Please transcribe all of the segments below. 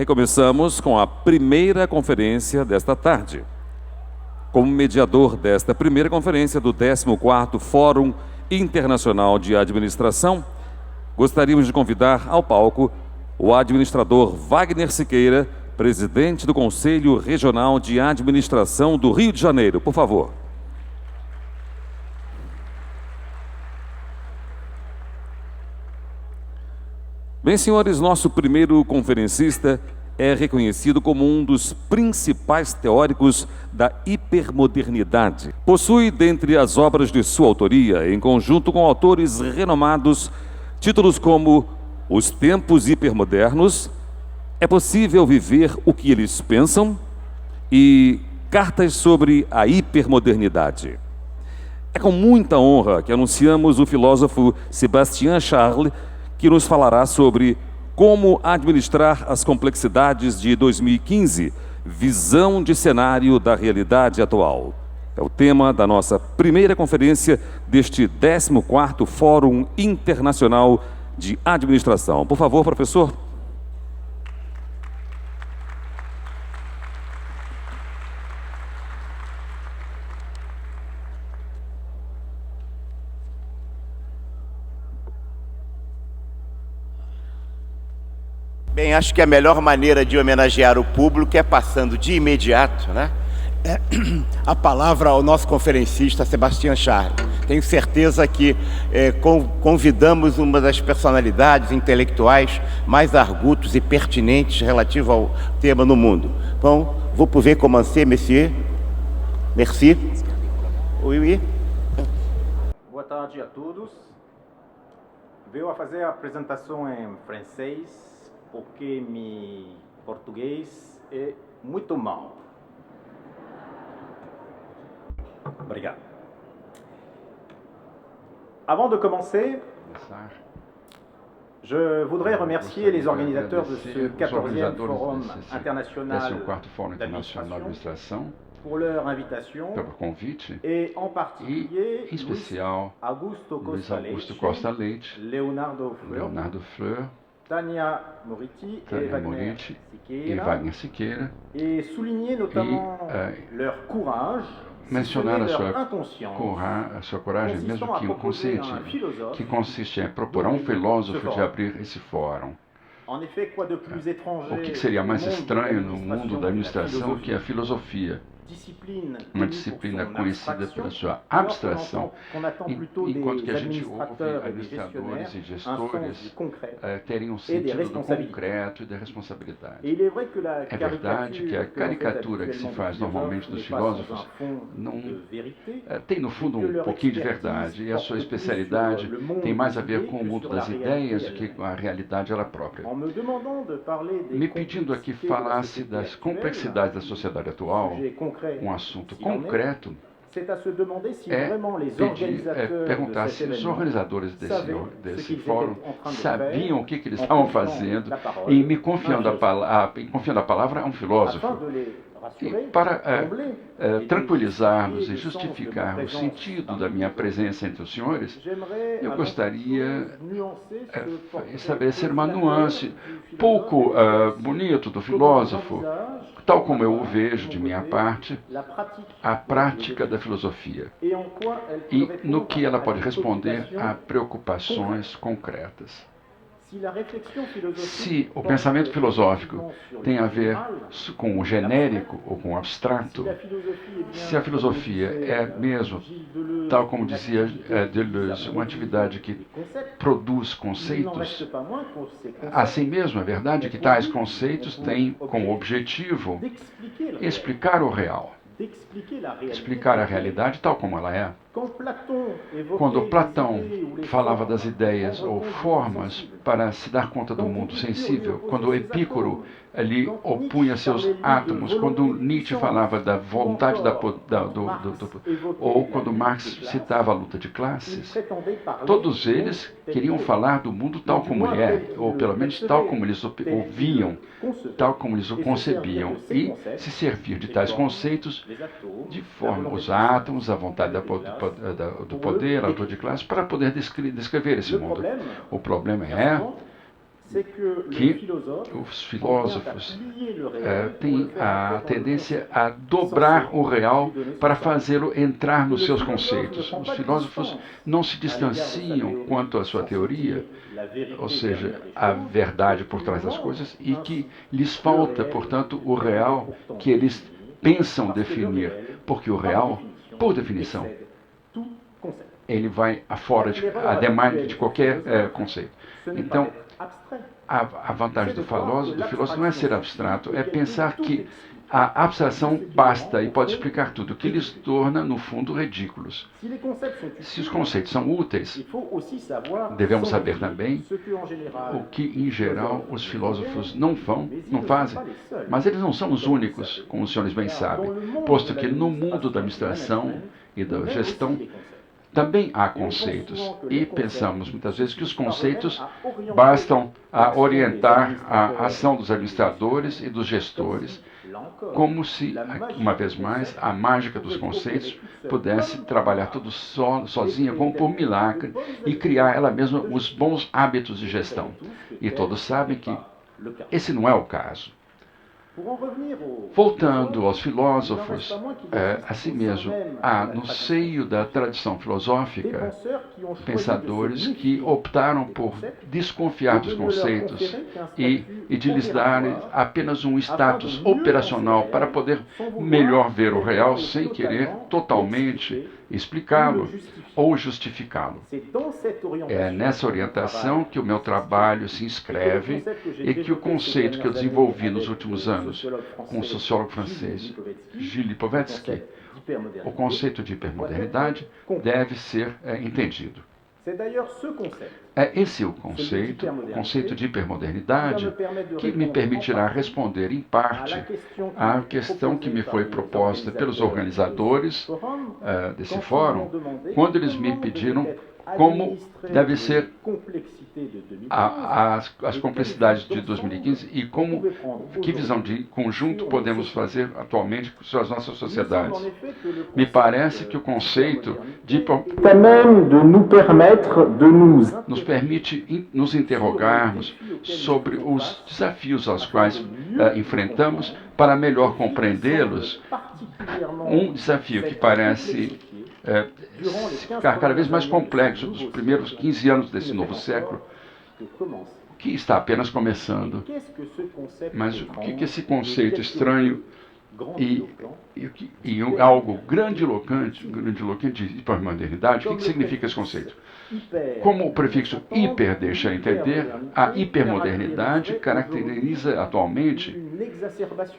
Recomeçamos com a primeira conferência desta tarde. Como mediador desta primeira conferência do 14º Fórum Internacional de Administração, gostaríamos de convidar ao palco o administrador Wagner Siqueira, presidente do Conselho Regional de Administração do Rio de Janeiro. Por favor. Bem, senhores, nosso primeiro conferencista é reconhecido como um dos principais teóricos da hipermodernidade. Possui, dentre as obras de sua autoria, em conjunto com autores renomados, títulos como Os Tempos Hipermodernos, É Possível Viver o que Eles Pensam e Cartas sobre a Hipermodernidade. É com muita honra que anunciamos o filósofo Sébastien Charles, que nos falará sobre como administrar as complexidades de 2015, visão de cenário da realidade atual. É o tema da nossa primeira conferência deste 14º Fórum Internacional de Administração. Por favor, professor. Bem, acho que a melhor maneira de homenagear o público é passando de imediato, né, a palavra ao nosso conferencista, Sébastien Charles. Tenho certeza que convidamos uma das personalidades intelectuais mais argutos e pertinentes relativo ao tema no mundo. Bom, vous pouvez commencer, monsieur. Merci. Oui, oui. Boa tarde a todos. Venho a fazer a apresentação em francês, porque meu português é muito mau. Obrigado. Avant de commencer, je voudrais remercier les organisateurs de ce 14e Forum International d'Administration pour leur invitation, pelo convite, et en particulier em especial Luiz Augusto Costa Leite, Leonardo Fleur, Tânia Moretti e Wagner Siqueira, et souligner notamment leur courage, mencionar a sua coragem, mesmo que inconsciente, que consiste em procurar um filósofo de abrir esse fórum. O que seria mais estranho no mundo da administração que a filosofia? Uma disciplina conhecida pela sua abstração, enquanto que a gente ouve administradores e gestores terem um sentido do concreto e da responsabilidade. É verdade que a caricatura que se faz normalmente dos filósofos não tem no fundo um pouquinho de verdade, e a sua especialidade tem mais a ver com o mundo das ideias do que com a realidade ela própria. Me pedindo aqui falasse das complexidades da sociedade atual, um assunto concreto, perguntar se os organizadores desse fórum sabiam o que eles estavam fazendo e me confiando a palavra a um filósofo. E para tranquilizar-nos e justificar o sentido da minha presença entre os senhores, eu gostaria de estabelecer uma nuance pouco bonito do filósofo, tal como eu o vejo de minha parte, a prática da filosofia e no que ela pode responder a preocupações concretas. Se o pensamento filosófico tem a ver com o genérico ou com o abstrato, se a filosofia é mesmo, tal como dizia Deleuze, uma atividade que produz conceitos, assim mesmo é verdade que tais conceitos têm como objetivo explicar o real, explicar a realidade tal como ela é. Quando Platão falava das ideias ou formas para se dar conta do mundo sensível, quando Epicuro ali opunha seus átomos, quando Nietzsche falava da vontade ou quando Marx citava a luta de classes, todos eles queriam falar do mundo tal como ele é, ou pelo menos tal como eles o viam, tal como eles o concebiam, e se servir de tais conceitos de forma, os átomos, a vontade do poder, a luta de classe, para poder descrever esse mundo. O problema é que os filósofos têm a tendência a dobrar o real para fazê-lo entrar nos seus conceitos. Os filósofos não se distanciam quanto à sua teoria, ou seja, a verdade por trás das coisas, e que lhes falta, portanto, o real que eles pensam definir, porque o real, por definição, ele vai ademais de qualquer conceito. Então, a vantagem do filósofo não é ser abstrato, é pensar que a abstração basta e pode explicar tudo, o que lhes torna, no fundo, ridículos. Se os conceitos são úteis, devemos saber também o que, em geral, os filósofos não fazem, mas eles não são os únicos, como os senhores bem sabem, posto que no mundo da administração e da gestão, também há conceitos, e pensamos muitas vezes que os conceitos bastam a orientar a ação dos administradores e dos gestores, como se, uma vez mais, a mágica dos conceitos pudesse trabalhar tudo sozinha, como por milagre, e criar ela mesma os bons hábitos de gestão. E todos sabem que esse não é o caso. Voltando aos filósofos, assim mesmo, há no seio da tradição filosófica pensadores que optaram por desconfiar dos conceitos e de lhes dar apenas um status operacional para poder melhor ver o real sem querer totalmente explicá-lo ou justificá-lo. É nessa orientação que o meu trabalho se inscreve e que o conceito que eu desenvolvi nos últimos anos com o sociólogo francês Gilles Lipovetsky, o conceito de hipermodernidade, deve ser entendido. É esse o conceito de hipermodernidade, que me permitirá responder, em parte, à questão que me foi proposta pelos organizadores desse fórum, quando eles me pediram como deve ser as complexidades de 2015 e que visão de conjunto podemos fazer atualmente com as nossas sociedades. Me parece que o conceito nos permite nos interrogarmos sobre os desafios aos quais enfrentamos para melhor compreendê-los. Um desafio que parece ficar cada vez mais complexo dos primeiros 15 anos desse novo século, que está apenas começando. Mas o que esse conceito estranho e algo grandiloquente de hipermodernidade, o que significa esse conceito? Como o prefixo hiper deixa entender, a hipermodernidade caracteriza atualmente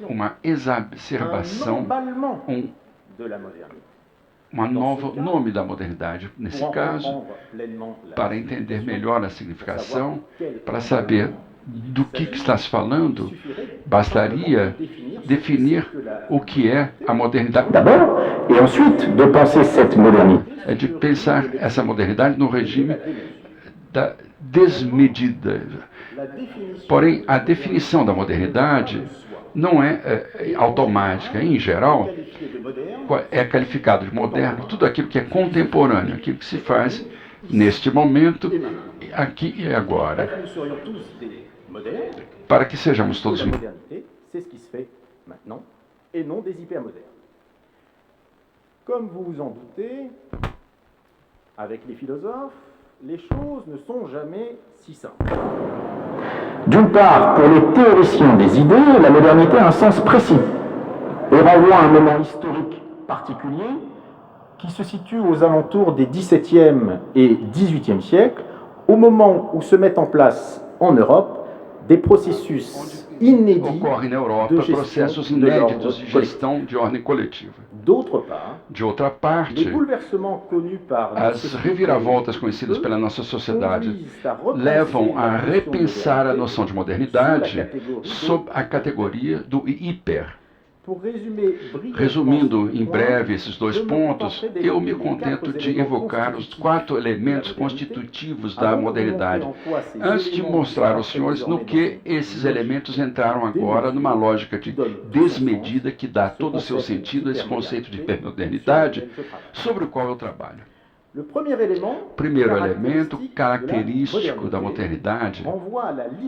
uma exacerbação, um novo nome da modernidade. Nesse caso, para entender melhor a significação, para saber do que está se falando, bastaria definir o que é a modernidade. Et ensuite, de penser cette modernité. É de pensar essa modernidade no regime da desmedida. Porém, a definição da modernidade não é automática. Em geral, é qualificado de moderno tudo aquilo que é contemporâneo, aquilo que se faz neste momento, aqui e agora. Para que sejamos todos modernos. Comme vous vous en doutez, avec les philosophes, les choses ne sont jamais si simples. D'une part, pour les théoriciens des idées, la modernité a un sens précis et renvoie à un moment historique particulier qui se situe aux alentours des XVIIe et XVIIIe siècles, au moment où se mettent en place en Europe des processus inédits de gestão de ordem coletiva. De outra parte, as reviravoltas conhecidas pela nossa sociedade levam a repensar a noção de modernidade sob a categoria do hiper. Resumindo em breve esses dois pontos, eu me contento de evocar os 4 elementos constitutivos da modernidade, antes de mostrar aos senhores no que esses elementos entraram agora numa lógica de desmedida que dá todo o seu sentido a esse conceito de hipermodernidade, sobre o qual eu trabalho. Primeiro elemento característico da modernidade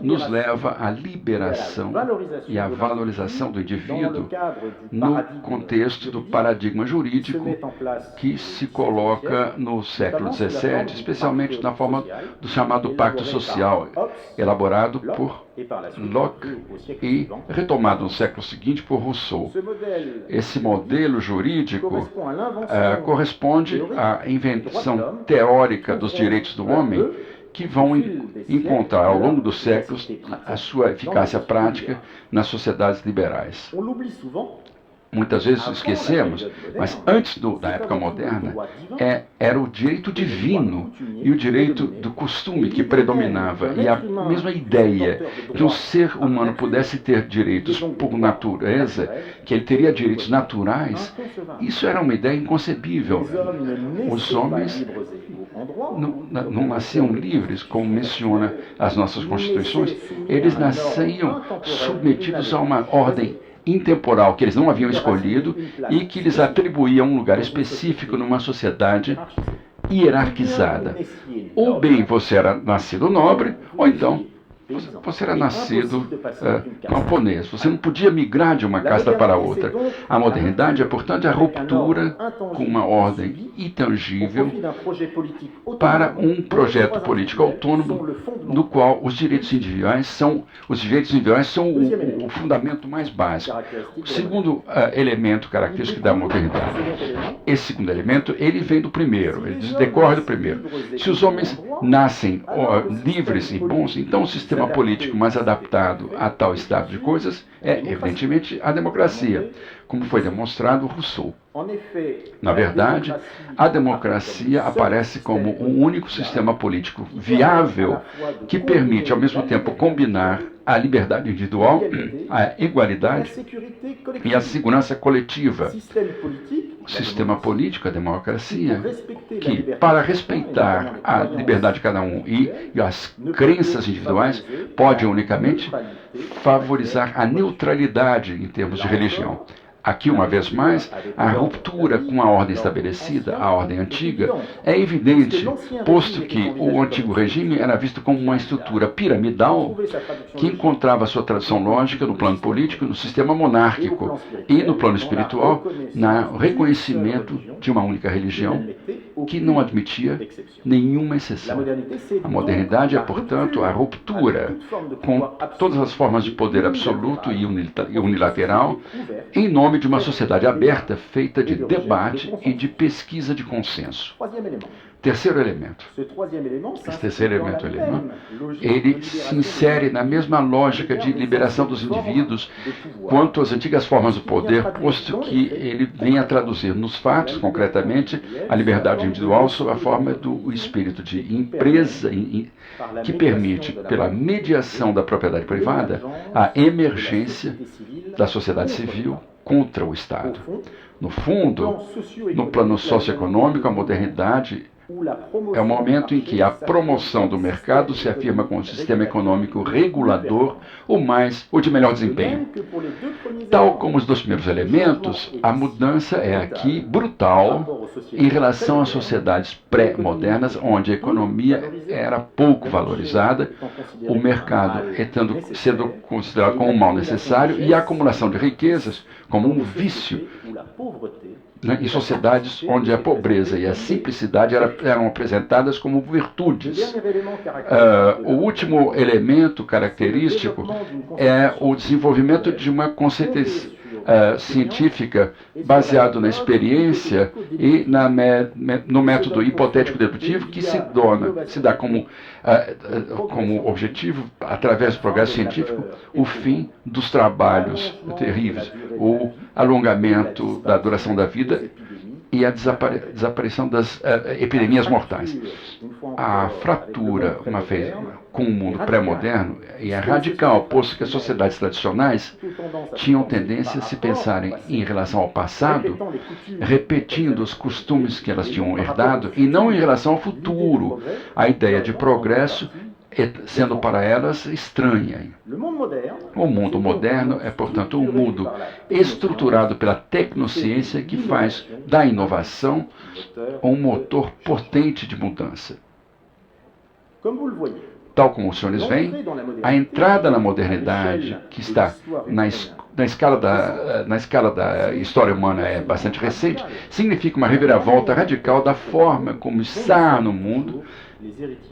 nos leva à liberação e à valorização do indivíduo no contexto do paradigma jurídico que se coloca no século XVII, especialmente na forma do chamado Pacto Social, elaborado por Locke e retomado no século seguinte por Rousseau. Esse modelo jurídico corresponde à invenção teórica dos direitos do homem que vão encontrar ao longo dos séculos a sua eficácia prática nas sociedades liberais. Muitas vezes esquecemos, mas antes da época moderna, era o direito divino e o direito do costume que predominava. E a mesma ideia que um ser humano pudesse ter direitos por natureza, que ele teria direitos naturais, isso era uma ideia inconcebível. Os homens não nasciam livres, como menciona as nossas constituições, eles nasciam submetidos a uma ordem intemporal que eles não haviam escolhido e que lhes atribuía um lugar específico numa sociedade hierarquizada. Ou bem você era nascido nobre, ou então você era nascido camponês. Você não podia migrar de uma casta para outra. A modernidade é, portanto, a ruptura com uma ordem intangível para um projeto político autônomo no qual os direitos individuais são o fundamento mais básico. O segundo elemento característico da modernidade. Esse segundo elemento, ele vem do primeiro, ele decorre do primeiro. Se os homens nascem livres e bons, então o sistema político mais adaptado a tal estado de coisas é, evidentemente, a democracia, como foi demonstrado Rousseau. Na verdade, a democracia aparece como um único sistema político viável que permite, ao mesmo tempo, combinar a liberdade individual, a igualdade e a segurança coletiva. O sistema político, a democracia, que, para respeitar a liberdade de cada um e as crenças individuais, pode unicamente favorizar a neutralidade em termos de religião. Aqui, uma vez mais, a ruptura com a ordem estabelecida, a ordem antiga, é evidente, posto que o antigo regime era visto como uma estrutura piramidal que encontrava sua tradução lógica no plano político, no sistema monárquico e no plano espiritual, no reconhecimento de uma única religião que não admitia nenhuma exceção. A modernidade é, portanto, a ruptura com todas as formas de poder absoluto e unilateral em nome de uma sociedade aberta, feita de debate e de pesquisa de consenso. Terceiro elemento. Esse terceiro elemento alemão, ele se insere na mesma lógica de liberação dos indivíduos quanto às antigas formas do poder, posto que ele vem a traduzir nos fatos, concretamente, a liberdade individual sob a forma do espírito de empresa que permite, pela mediação da propriedade privada, a emergência da sociedade civil contra o Estado. No fundo, no plano socioeconômico, a modernidade é o momento em que a promoção do mercado se afirma como um sistema econômico regulador, o de melhor desempenho. Tal como os dois primeiros elementos, a mudança é aqui brutal em relação às sociedades pré-modernas, onde a economia era pouco valorizada, o mercado sendo considerado como um mal necessário e a acumulação de riquezas como um vício, em sociedades onde a pobreza e a simplicidade eram apresentadas como virtudes. O último elemento característico é o desenvolvimento de uma conceito científica baseado na experiência e no método hipotético-dedutivo que se dá como objetivo, através do progresso científico, o fim dos trabalhos terríveis, o alongamento da duração da vida e a desaparição das epidemias mortais. A fratura, uma vez com o mundo pré-moderno, é radical, posto que as sociedades tradicionais tinham tendência a se pensarem em relação ao passado, repetindo os costumes que elas tinham herdado, e não em relação ao futuro. A ideia de progresso sendo para elas estranha. O mundo moderno é, portanto, um mundo estruturado pela tecnociência que faz da inovação um motor potente de mudança. Tal como os senhores veem, a entrada na modernidade, que está na escala da história humana é bastante recente, significa uma reviravolta radical da forma como está no mundo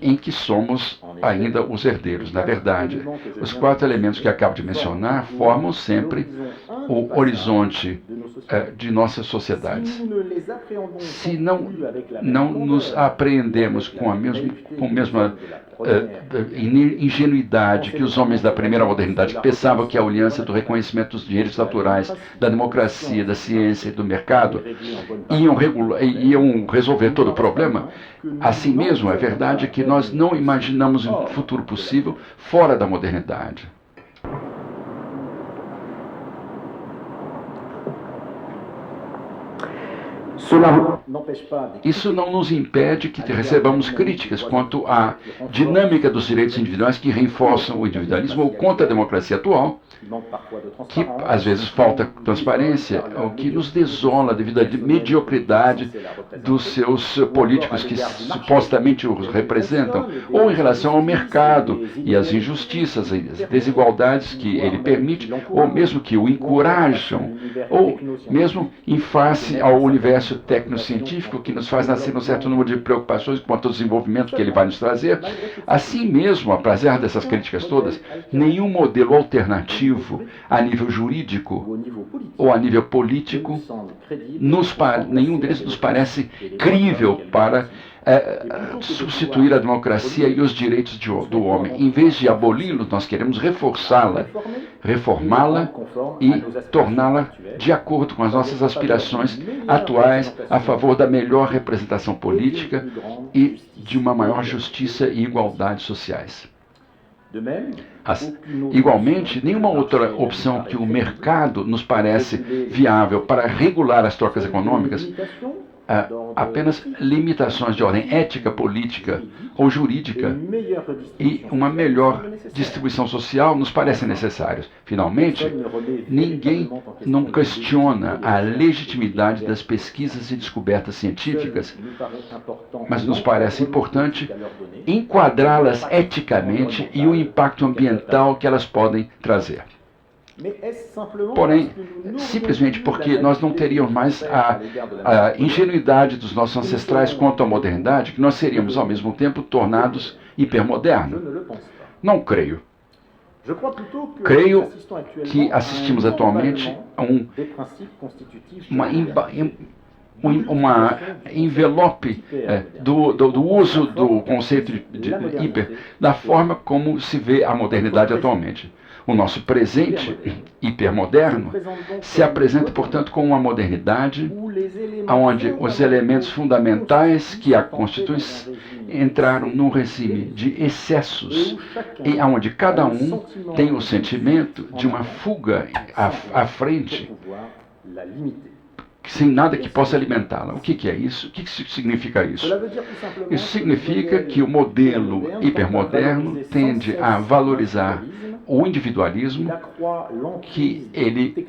em que somos ainda os herdeiros. Na verdade, os 4 elementos que acabo de mencionar formam sempre o horizonte de nossas sociedades. Se não nos apreendemos com a mesma ingenuidade que os homens da primeira modernidade, que pensavam que a aliança do reconhecimento dos direitos naturais, da democracia, da ciência e do mercado iam resolver todo o problema, assim mesmo é verdade que nós não imaginamos um futuro possível fora da modernidade. Isso não nos impede que recebamos críticas quanto à dinâmica dos direitos individuais que reforçam o individualismo ou contra a democracia atual, que às vezes falta transparência, o que nos desola devido à mediocridade dos seus políticos que supostamente os representam, ou em relação ao mercado e às injustiças e às desigualdades que ele permite, ou mesmo que o encorajam, ou mesmo em face ao universo tecnocientífico que nos faz nascer um certo número de preocupações quanto ao desenvolvimento que ele vai nos trazer. Assim mesmo, apesar dessas críticas todas, nenhum modelo alternativo a nível jurídico ou a nível político, nenhum deles nos parece crível para substituir a democracia e os direitos do homem. Em vez de aboli-los, nós queremos reforçá-la, reformá-la e torná-la de acordo com as nossas aspirações atuais a favor da melhor representação política e de uma maior justiça e igualdade sociais. Igualmente, nenhuma outra opção que o mercado nos parece viável para regular as trocas econômicas, apenas limitações de ordem ética, política ou jurídica e uma melhor distribuição social nos parecem necessários. Finalmente, ninguém não questiona a legitimidade das pesquisas e descobertas científicas, mas nos parece importante enquadrá-las eticamente e o impacto ambiental que elas podem trazer. Porém, simplesmente porque nós não teríamos mais a ingenuidade dos nossos ancestrais quanto à modernidade, que nós seríamos ao mesmo tempo tornados hipermodernos. Não creio. Creio que assistimos atualmente a uma envelope do uso do conceito de hiper, da forma como se vê a modernidade atualmente. O nosso presente hipermoderno se apresenta, portanto, com uma modernidade onde os elementos fundamentais que a constituem entraram num regime de excessos e onde cada um tem o sentimento de uma fuga à frente, sem nada que possa alimentá-la. O que é isso? O que significa isso? Isso significa que o modelo hipermoderno tende a valorizar o individualismo, que ele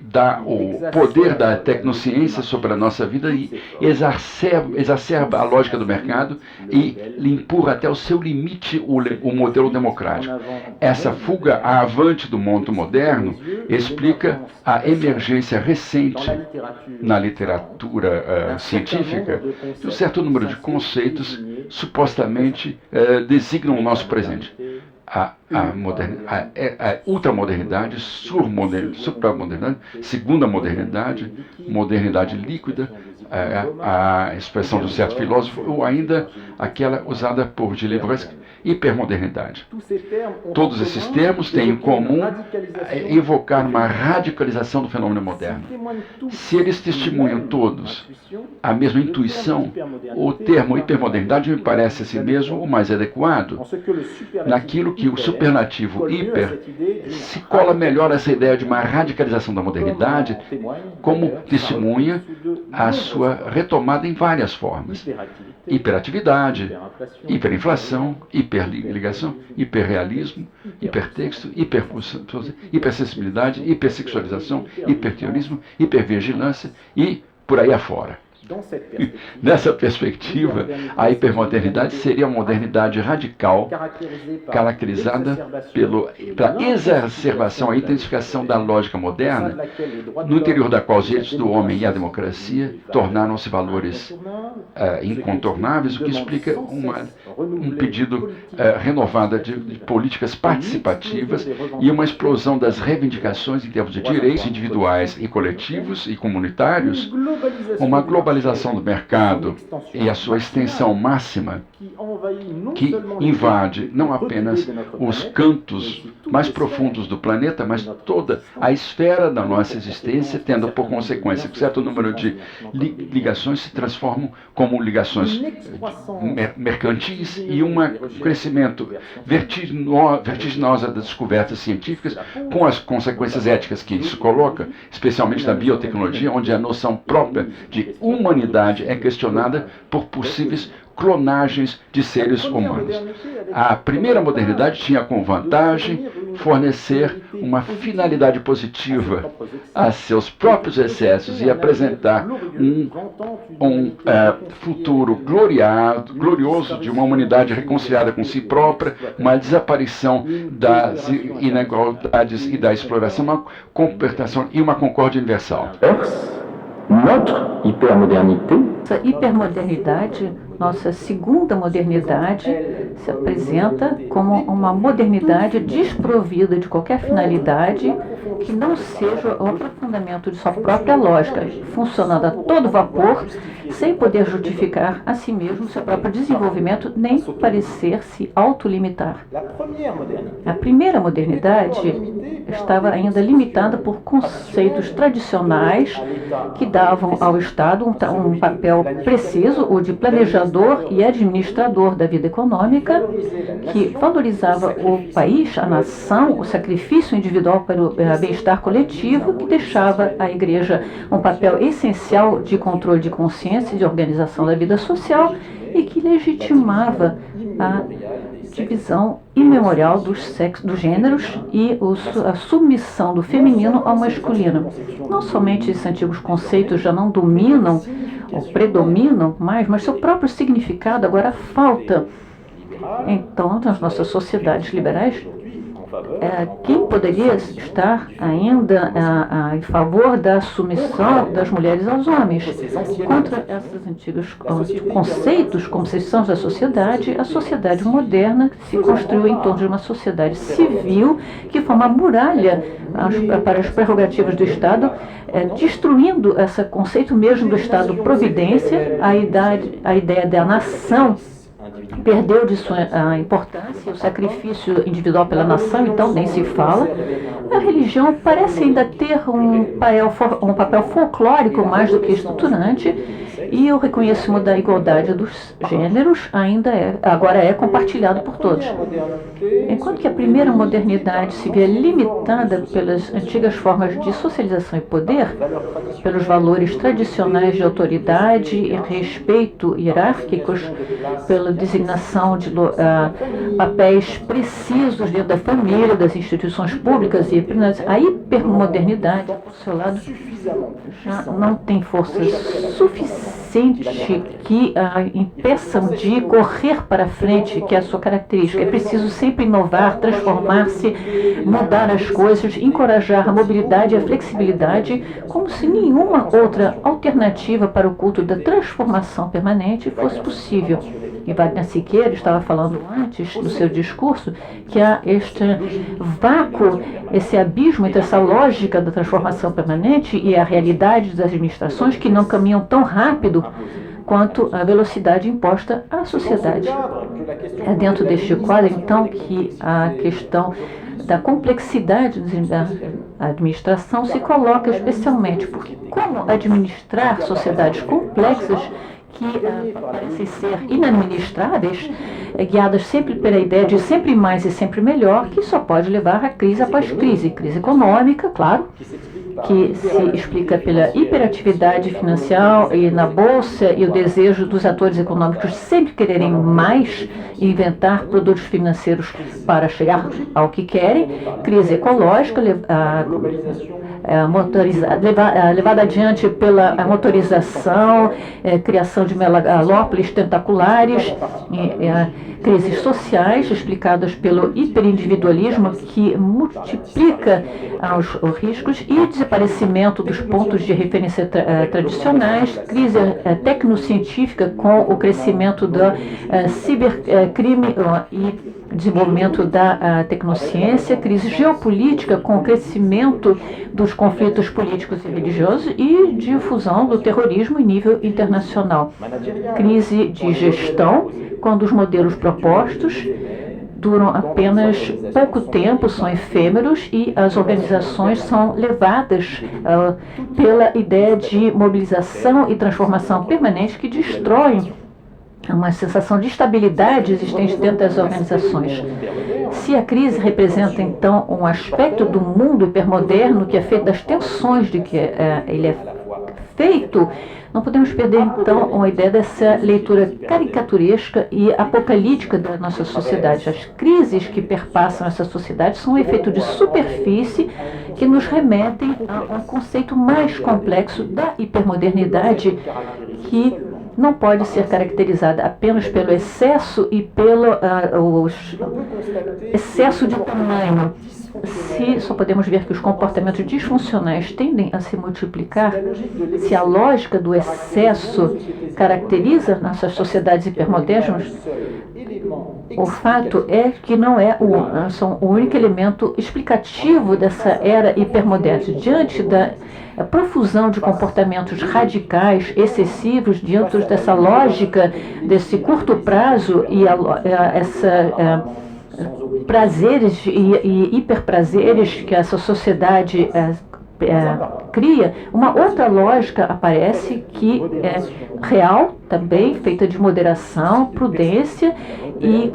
dá o poder da tecnociência sobre a nossa vida e exacerba a lógica do mercado e lhe empurra até o seu limite o modelo democrático. Essa fuga avante do mundo moderno explica a emergência recente na literatura científica de um certo número de conceitos supostamente designam o nosso presente. A ultramodernidade, supramodernidade, segunda modernidade, modernidade líquida, a expressão de um certo filósofo, ou ainda aquela usada por Deleuze, hipermodernidade. Todos esses termos têm em comum evocar uma radicalização do fenômeno moderno. Se eles testemunham todos a mesma intuição, o termo hipermodernidade me parece assim mesmo o mais adequado, naquilo que o superlativo hiper se cola melhor essa ideia de uma radicalização da modernidade, como testemunha a sua retomada em várias formas. hiperatividade, hiperinflação, hiperligação, hiperrealismo, hipertexto, hipersensibilidade, hipersexualização, hiperteorismo, hipervigilância e por aí afora. Nessa perspectiva, a hipermodernidade seria uma modernidade radical, caracterizada pela exacerbação, a intensificação da lógica moderna, no interior da qual os direitos do homem e a democracia tornaram-se valores incontornáveis, o que explica um pedido renovado de políticas participativas e uma explosão das reivindicações em termos de direitos individuais e coletivos e comunitários, uma globalização do mercado e a sua extensão máxima que invade não apenas os cantos mais profundos do planeta, mas toda a esfera da nossa existência, tendo por consequência que certo número de ligações se transformam como ligações mercantis e um crescimento vertiginoso das descobertas científicas, com as consequências éticas que isso coloca, especialmente da biotecnologia, onde a noção própria de humanidade é questionada por possíveis clonagens de seres humanos. A primeira modernidade tinha como vantagem fornecer uma finalidade positiva a seus próprios excessos e apresentar um futuro glorioso de uma humanidade reconciliada com si própria, uma desaparição das inigualdades e da exploração, uma compertação e uma concórdia universal. Notre hypermodernité. Essa hipermodernidade, nossa segunda modernidade, se apresenta como uma modernidade desprovida de qualquer finalidade que não seja o aprofundamento de sua própria lógica, funcionando a todo vapor, sem poder justificar a si mesmo seu próprio desenvolvimento, nem parecer se autolimitar. A primeira modernidade estava ainda limitada por conceitos tradicionais que davam ao Estado um papel preciso, o de planejador e administrador da vida econômica, que valorizava o país, a nação, o sacrifício individual para o bem-estar coletivo, que deixava à Igreja um papel essencial de controle de consciência e de organização da vida social e que legitimava a divisão imemorial dos gêneros e a submissão do feminino ao masculino. Não somente esses antigos conceitos já não dominam ou predominam mais, mas seu próprio significado agora falta. Então, nas nossas sociedades liberais, quem poderia estar ainda em favor da submissão das mulheres aos homens? Contra esses antigos conceitos, concepções da sociedade, a sociedade moderna se construiu em torno de uma sociedade civil que foi uma muralha para as prerrogativas do Estado, destruindo esse conceito mesmo do Estado-providência, a ideia da nação perdeu de sua importância, o sacrifício individual pela nação, então nem se fala. A religião parece ainda ter um papel folclórico mais do que estruturante, e o reconhecimento da igualdade dos gêneros agora é compartilhado por todos. Enquanto que a primeira modernidade se via limitada pelas antigas formas de socialização e poder, pelos valores tradicionais de autoridade e respeito hierárquicos, pela designação de papéis precisos dentro da família, das instituições públicas e a hipermodernidade, por seu lado, já não tem força suficiente que impeçam de correr para frente, que é a sua característica. É preciso sempre inovar, transformar-se, mudar as coisas, encorajar a mobilidade e a flexibilidade, como se nenhuma outra alternativa para o culto da transformação permanente fosse possível. E Wagner Siqueira estava falando antes do seu discurso que há este vácuo, esse abismo entre essa lógica da transformação permanente e a realidade das administrações que não caminham tão rápido quanto a velocidade imposta à sociedade. É dentro deste quadro, então, que a questão da complexidade da administração se coloca especialmente, porque como administrar sociedades complexas que parecem ser inadministráveis, guiadas sempre pela ideia de sempre mais e sempre melhor, que só pode levar a crise após crise. Crise econômica, claro, que se explica pela hiperatividade financeira e na bolsa e o desejo dos atores econômicos sempre quererem mais e inventar produtos financeiros para chegar ao que querem, crise ecológica levada adiante pela motorização, criação de megalópolis tentaculares, crises sociais explicadas pelo hiperindividualismo que multiplica os riscos e desaparecimento dos pontos de referência tradicionais, crise tecnocientífica com o crescimento da cibercrime e desenvolvimento da tecnociência, crise geopolítica com o crescimento dos conflitos políticos e religiosos e difusão do terrorismo em nível internacional. Crise de gestão, quando os modelos propostos duram apenas pouco tempo, são efêmeros e as organizações são levadas pela ideia de mobilização e transformação permanente que destroem uma sensação de estabilidade existente dentro das organizações. Se a crise representa, então, um aspecto do mundo hipermoderno que é feito das tensões de que ele é feito, não podemos perder, então, uma ideia dessa leitura caricaturesca e apocalíptica da nossa sociedade. As crises que perpassam essa sociedade são um efeito de superfície que nos remetem a um conceito mais complexo da hipermodernidade que não pode ser caracterizada apenas pelo excesso e pelo excesso de tamanho. Se só podemos ver que os comportamentos disfuncionais tendem a se multiplicar, se a lógica do excesso caracteriza nossas sociedades hipermodernas, o fato é que não são o único elemento explicativo dessa era hipermoderna. Diante da profusão de comportamentos radicais, excessivos, diante dessa lógica, desse curto prazo e prazeres e hiperprazeres que essa sociedade cria, uma outra lógica aparece que é real também, feita de moderação, prudência e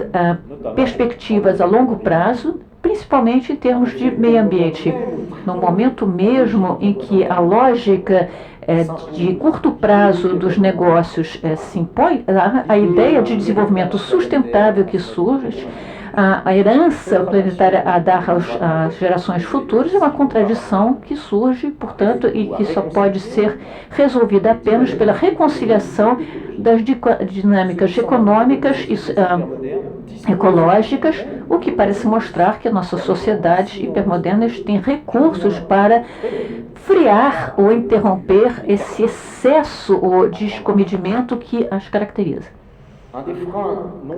perspectivas a longo prazo, principalmente em termos de meio ambiente. No momento mesmo em que a lógica de curto prazo dos negócios se impõe, a ideia de desenvolvimento sustentável que surge, a herança planetária a dar às gerações futuras é uma contradição que surge, portanto, e que só pode ser resolvida apenas pela reconciliação das dinâmicas econômicas e ecológicas, o que parece mostrar que a nossa sociedade hipermodernas tem recursos para frear ou interromper esse excesso ou descomedimento que as caracteriza.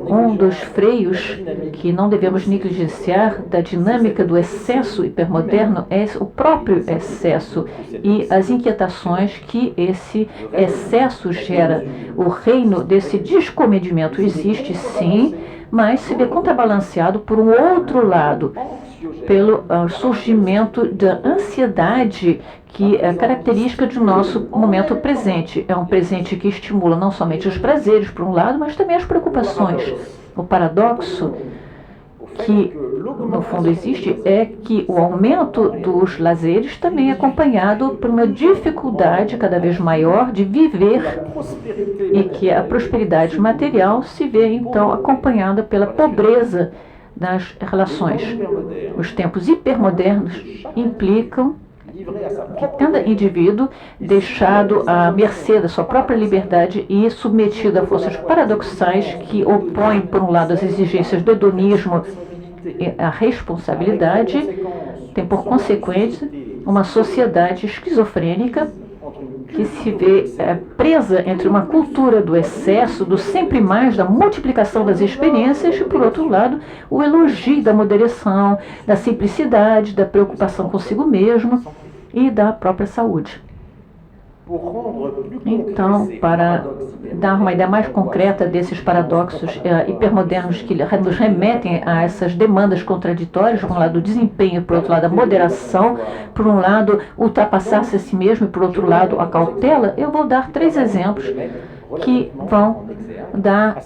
Um dos freios que não devemos negligenciar da dinâmica do excesso hipermoderno é o próprio excesso e as inquietações que esse excesso gera. O reino desse descomedimento existe sim, mas se vê contrabalanceado por um outro lado, pelo surgimento da ansiedade que é característica do nosso momento presente. É um presente que estimula não somente os prazeres, por um lado, mas também as preocupações. O paradoxo que, no fundo, existe é que o aumento dos lazeres também é acompanhado por uma dificuldade cada vez maior de viver e que a prosperidade material se vê, então, acompanhada pela pobreza das relações. Os tempos hipermodernos implicam que cada indivíduo, deixado à mercê da sua própria liberdade e submetido a forças paradoxais que opõem, por um lado, as exigências do hedonismo e a responsabilidade, tem por consequência uma sociedade esquizofrênica que se vê presa entre uma cultura do excesso, do sempre mais, da multiplicação das experiências e, por outro lado, o elogio da moderação, da simplicidade, da preocupação consigo mesmo e da própria saúde. Então, para dar uma ideia mais concreta desses paradoxos hipermodernos que nos remetem a essas demandas contraditórias, por um lado o desempenho, por outro lado a moderação, por um lado ultrapassar-se a si mesmo e por outro lado a cautela, eu vou dar 3 exemplos que vão dar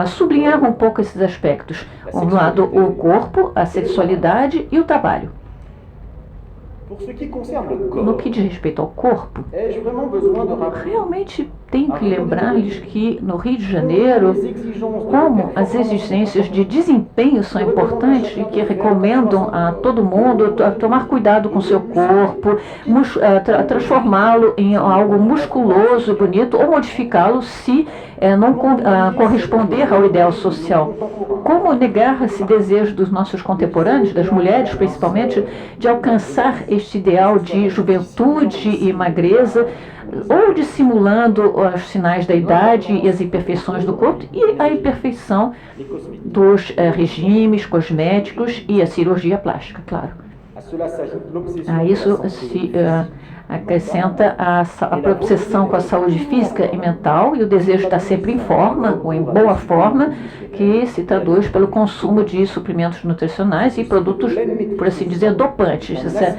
sublinhar um pouco esses aspectos. Um lado o corpo, a sexualidade e o trabalho. No que diz respeito ao corpo, realmente tenho que lembrar-lhes que no Rio de Janeiro, como as exigências de desempenho são importantes e que recomendam a todo mundo tomar cuidado com seu corpo, transformá-lo em algo musculoso e bonito ou modificá-lo se não corresponder ao ideal social. Como negar esse desejo dos nossos contemporâneos, das mulheres principalmente, de alcançar este ideal de juventude e magreza, ou dissimulando os sinais da idade e as imperfeições do corpo e a imperfeição dos regimes cosméticos e a cirurgia plástica, claro. A isso se acrescenta a obsessão com a saúde física e mental e o desejo de estar sempre em forma, ou em boa forma, que se traduz pelo consumo de suplementos nutricionais e produtos, por assim dizer, dopantes. Essa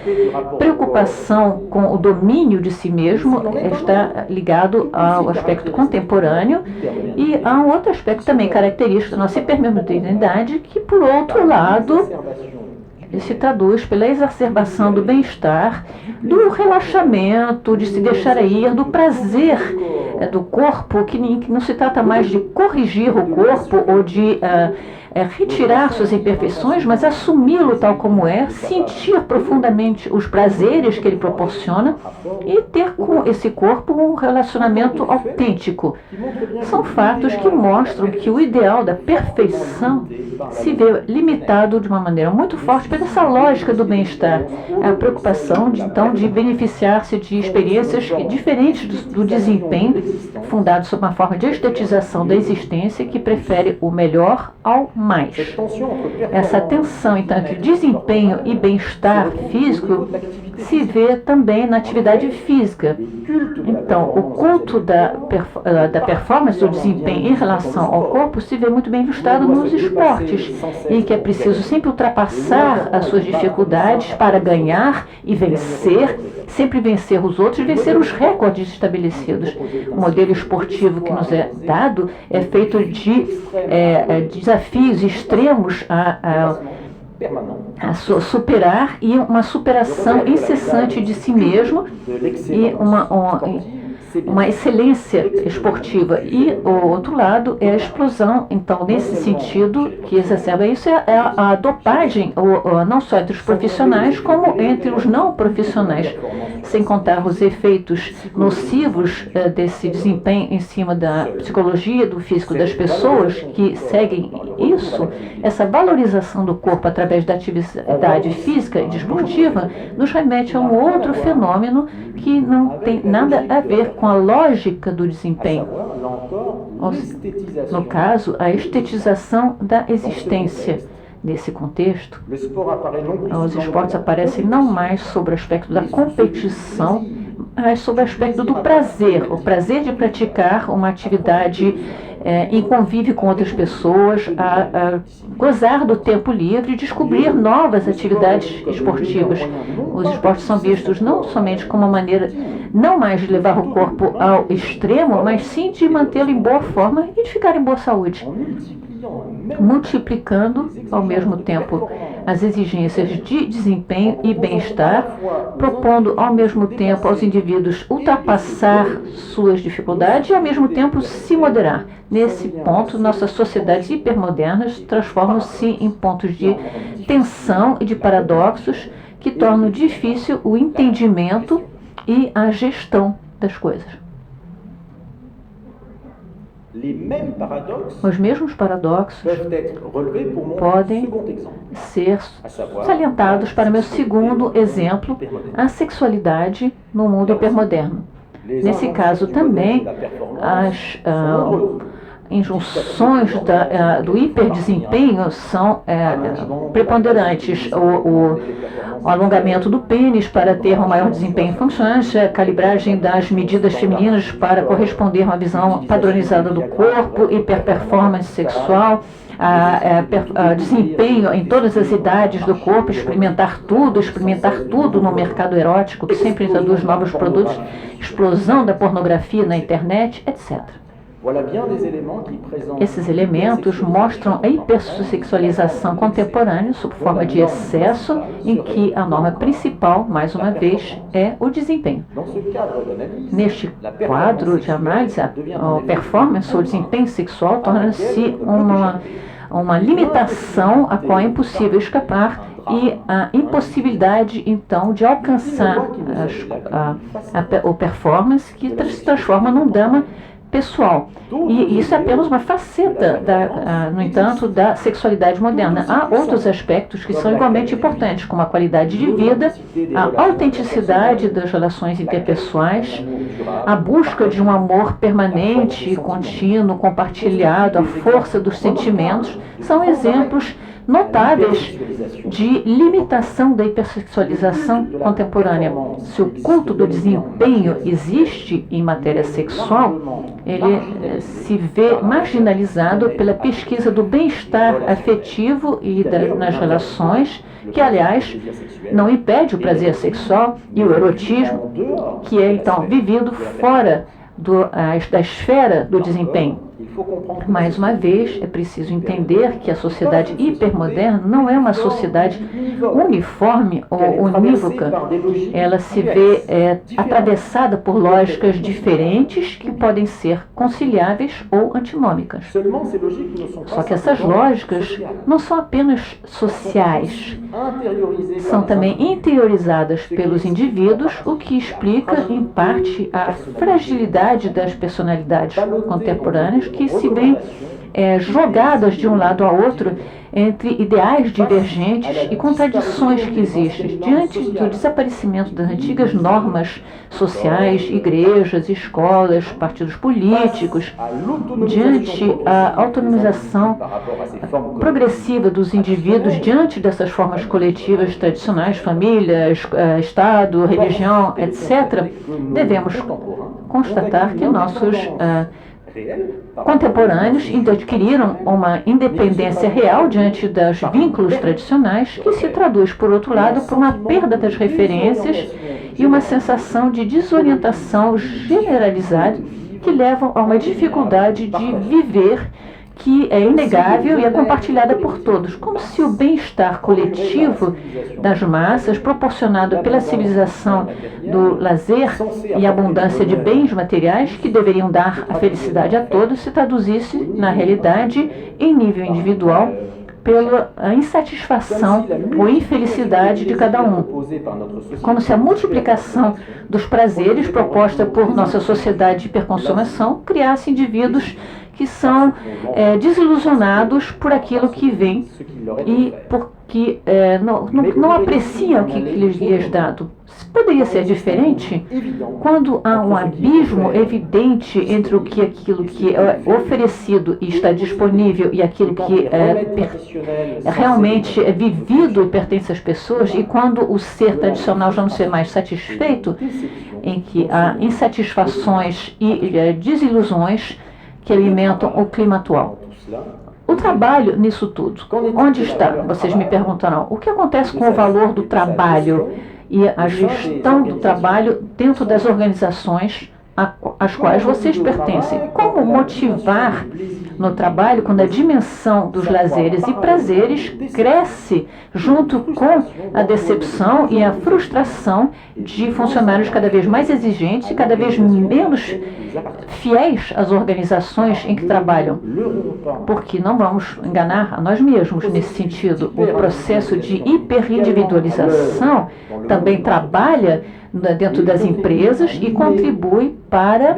preocupação com o domínio de si mesmo está ligado ao aspecto contemporâneo e a um outro aspecto também característico da nossa hipermodernidade, que, por outro lado, se traduz pela exacerbação do bem-estar, do relaxamento, de se deixar ir, do prazer do corpo, que não se trata mais de corrigir o corpo ou de retirar suas imperfeições, mas assumi-lo tal como é, sentir profundamente os prazeres que ele proporciona e ter com esse corpo um relacionamento autêntico. São fatos que mostram que o ideal da perfeição se vê limitado de uma maneira muito forte por essa lógica do bem-estar, a preocupação de beneficiar-se de experiências diferentes do desempenho, fundado sob uma forma de estetização da existência que prefere o melhor ao mais. Essa tensão, então, entre desempenho e bem-estar físico se vê também na atividade física. Então, o culto da performance, do desempenho em relação ao corpo, se vê muito bem ilustrado nos esportes, em que é preciso sempre ultrapassar as suas dificuldades para ganhar e vencer, sempre vencer os outros e vencer os recordes estabelecidos. O modelo esportivo que nos é dado é feito de desafios extremos a superar e uma superação incessante de si mesmo e uma excelência esportiva. E o outro lado é a explosão, então, nesse sentido, que exacerba isso, é a dopagem, não só entre os profissionais, como entre os não profissionais, sem contar os efeitos nocivos desse desempenho em cima da psicologia, do físico das pessoas que seguem isso. Essa valorização do corpo através da atividade física e desportiva nos remete a um outro fenômeno que não tem nada a ver com a lógica do desempenho. No caso, a estetização da existência. Nesse contexto, os esportes aparecem não mais sobre o aspecto da competição, mas sobre o aspecto do prazer, o prazer de praticar uma atividade em convívio com outras pessoas, a gozar do tempo livre e descobrir novas atividades esportivas. Os esportes são vistos não somente como uma maneira não mais de levar o corpo ao extremo, mas sim de mantê-lo em boa forma e de ficar em boa saúde, multiplicando ao mesmo tempo as exigências de desempenho e bem-estar, propondo ao mesmo tempo aos indivíduos ultrapassar suas dificuldades e ao mesmo tempo se moderar. Nesse ponto, nossas sociedades hipermodernas transformam-se em pontos de tensão e de paradoxos que tornam difícil o entendimento e a gestão das coisas. Os mesmos paradoxos podem ser salientados para meu segundo exemplo, a sexualidade no mundo hipermoderno. Nesse caso também, as injunções do hiperdesempenho são preponderantes. O alongamento do pênis para ter um maior desempenho funcionante, a calibragem das medidas femininas para corresponder a uma visão padronizada do corpo, hiperperformance sexual, desempenho em todas as idades do corpo, experimentar tudo no mercado erótico, que sempre introduz novos produtos, explosão da pornografia na internet, etc. Esses elementos mostram a hipersexualização contemporânea sob forma de excesso, em que a norma principal, mais uma vez, é o desempenho. Neste quadro de análise, a performance ou desempenho sexual torna-se uma limitação a qual é impossível escapar e a impossibilidade, então, de alcançar o performance que se transforma num drama pessoal. E isso é apenas uma faceta, no entanto, da sexualidade moderna. Há outros aspectos que são igualmente importantes, como a qualidade de vida, a autenticidade das relações interpessoais, a busca de um amor permanente, contínuo, compartilhado, a força dos sentimentos, são exemplos notáveis de limitação da hipersexualização contemporânea. Se o culto do desempenho existe em matéria sexual, ele se vê marginalizado pela pesquisa do bem-estar afetivo e nas relações, que, aliás, não impede o prazer sexual e o erotismo, que é, então, vivido fora da esfera do desempenho. Mais uma vez, é preciso entender que a sociedade hipermoderna não é uma sociedade uniforme ou unívoca. Ela se vê atravessada por lógicas diferentes que podem ser conciliáveis ou antinômicas. Só que essas lógicas não são apenas sociais, são também interiorizadas pelos indivíduos, o que explica, em parte, a fragilidade das personalidades contemporâneas que se veem jogadas de um lado a outro entre ideais divergentes e contradições que existem. Diante do desaparecimento das antigas normas sociais, igrejas, escolas, partidos políticos, diante a autonomização progressiva dos indivíduos diante dessas formas coletivas tradicionais, família, Estado, religião, etc., devemos constatar que nossos contemporâneos adquiriram uma independência real diante dos vínculos tradicionais, que se traduz, por outro lado, por uma perda das referências e uma sensação de desorientação generalizada que levam a uma dificuldade de viver que é inegável e é compartilhada por todos, como se o bem-estar coletivo das massas, proporcionado pela civilização do lazer e abundância de bens materiais que deveriam dar a felicidade a todos, se traduzisse, na realidade, em nível individual, pela insatisfação ou infelicidade de cada um. Como se a multiplicação dos prazeres proposta por nossa sociedade de hiperconsumação criasse indivíduos que são desilusionados por aquilo que vem e porque não apreciam o que lhes é dado. Poderia ser diferente quando há um abismo evidente entre aquilo que é oferecido e está disponível e aquilo que realmente é vivido e pertence às pessoas, e quando o ser tradicional já não ser mais satisfeito, em que há insatisfações e desilusões que alimentam o clima atual. O trabalho nisso tudo, onde está? Vocês me perguntarão, o que acontece com o valor do trabalho e a gestão do trabalho dentro das organizações às quais vocês pertencem? Como motivar no trabalho quando a dimensão dos lazeres e prazeres cresce junto com a decepção e a frustração de funcionários cada vez mais exigentes e cada vez menos fiéis às organizações em que trabalham? Porque não vamos enganar a nós mesmos nesse sentido. O processo de hiperindividualização também trabalha dentro das empresas e contribui para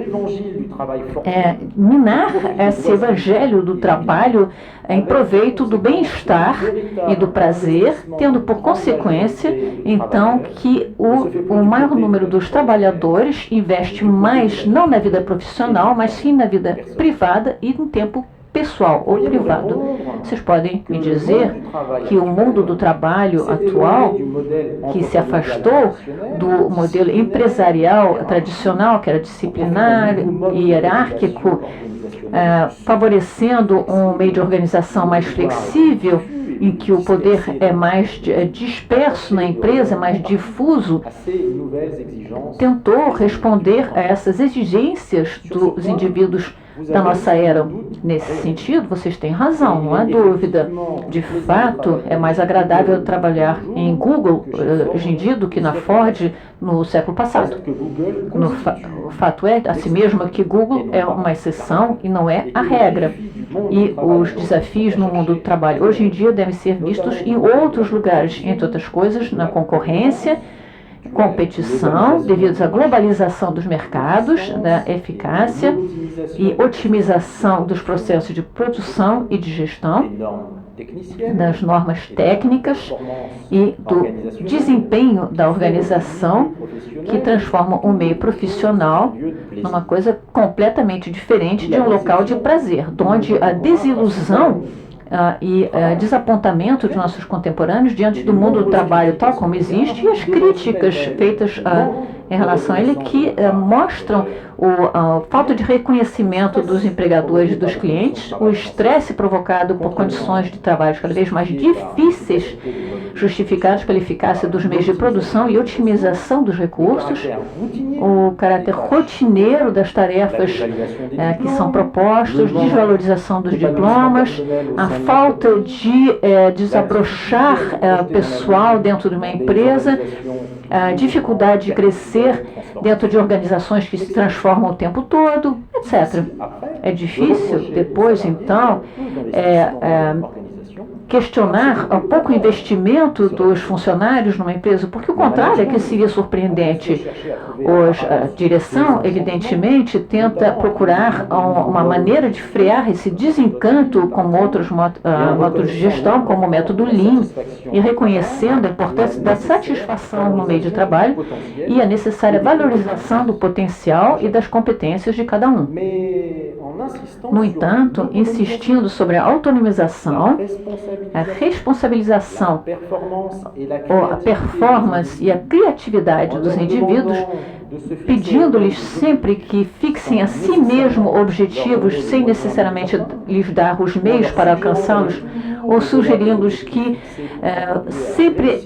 minar esse evangelho do trabalho em proveito do bem-estar e do prazer, tendo por consequência, então, que o maior número dos trabalhadores investe mais, não na vida profissional, mas sim na vida privada e no tempo pessoal ou privado. Vocês podem me dizer que o mundo do trabalho atual, que se afastou do modelo empresarial tradicional, que era disciplinar e hierárquico, favorecendo um meio de organização mais flexível, em que o poder é mais disperso na empresa, mais difuso, tentou responder a essas exigências dos indivíduos da nossa era. Nesse sentido, vocês têm razão, não há dúvida. De fato, é mais agradável trabalhar em Google hoje em dia do que na Ford no século passado. O fato é, assim mesmo, que Google é uma exceção e não é a regra. E os desafios no mundo do trabalho hoje em dia devem ser vistos em outros lugares, entre outras coisas, na concorrência, competição, devido à globalização dos mercados, da eficácia e otimização dos processos de produção e de gestão, das normas técnicas e do desempenho da organização, que transforma o meio profissional numa coisa completamente diferente de um local de prazer, onde a desilusão e desapontamento de nossos contemporâneos diante do mundo do trabalho tal como existe, e as críticas feitas em relação a ele que mostram a falta de reconhecimento dos empregadores e dos clientes, o estresse provocado por condições de trabalho cada vez mais difíceis, justificados pela eficácia dos meios de produção e otimização dos recursos, o caráter rotineiro das tarefas que são propostas, desvalorização dos diplomas, a falta de desabrochar pessoal dentro de uma empresa, a dificuldade de crescer dentro de organizações que se transformam o tempo todo, etc. É difícil depois, então, questionar o pouco investimento dos funcionários numa empresa, porque o contrário é que seria surpreendente. A direção, evidentemente, tenta procurar uma maneira de frear esse desencanto com outros métodos de gestão, como o método Lean, e reconhecendo a importância da satisfação no meio de trabalho e a necessária valorização do potencial e das competências de cada um. No entanto, insistindo sobre a autonomização, a responsabilização, a performance e a criatividade dos indivíduos, pedindo-lhes sempre que fixem a si mesmo objetivos sem necessariamente lhes dar os meios para alcançá-los, ou sugerindo-lhes que sempre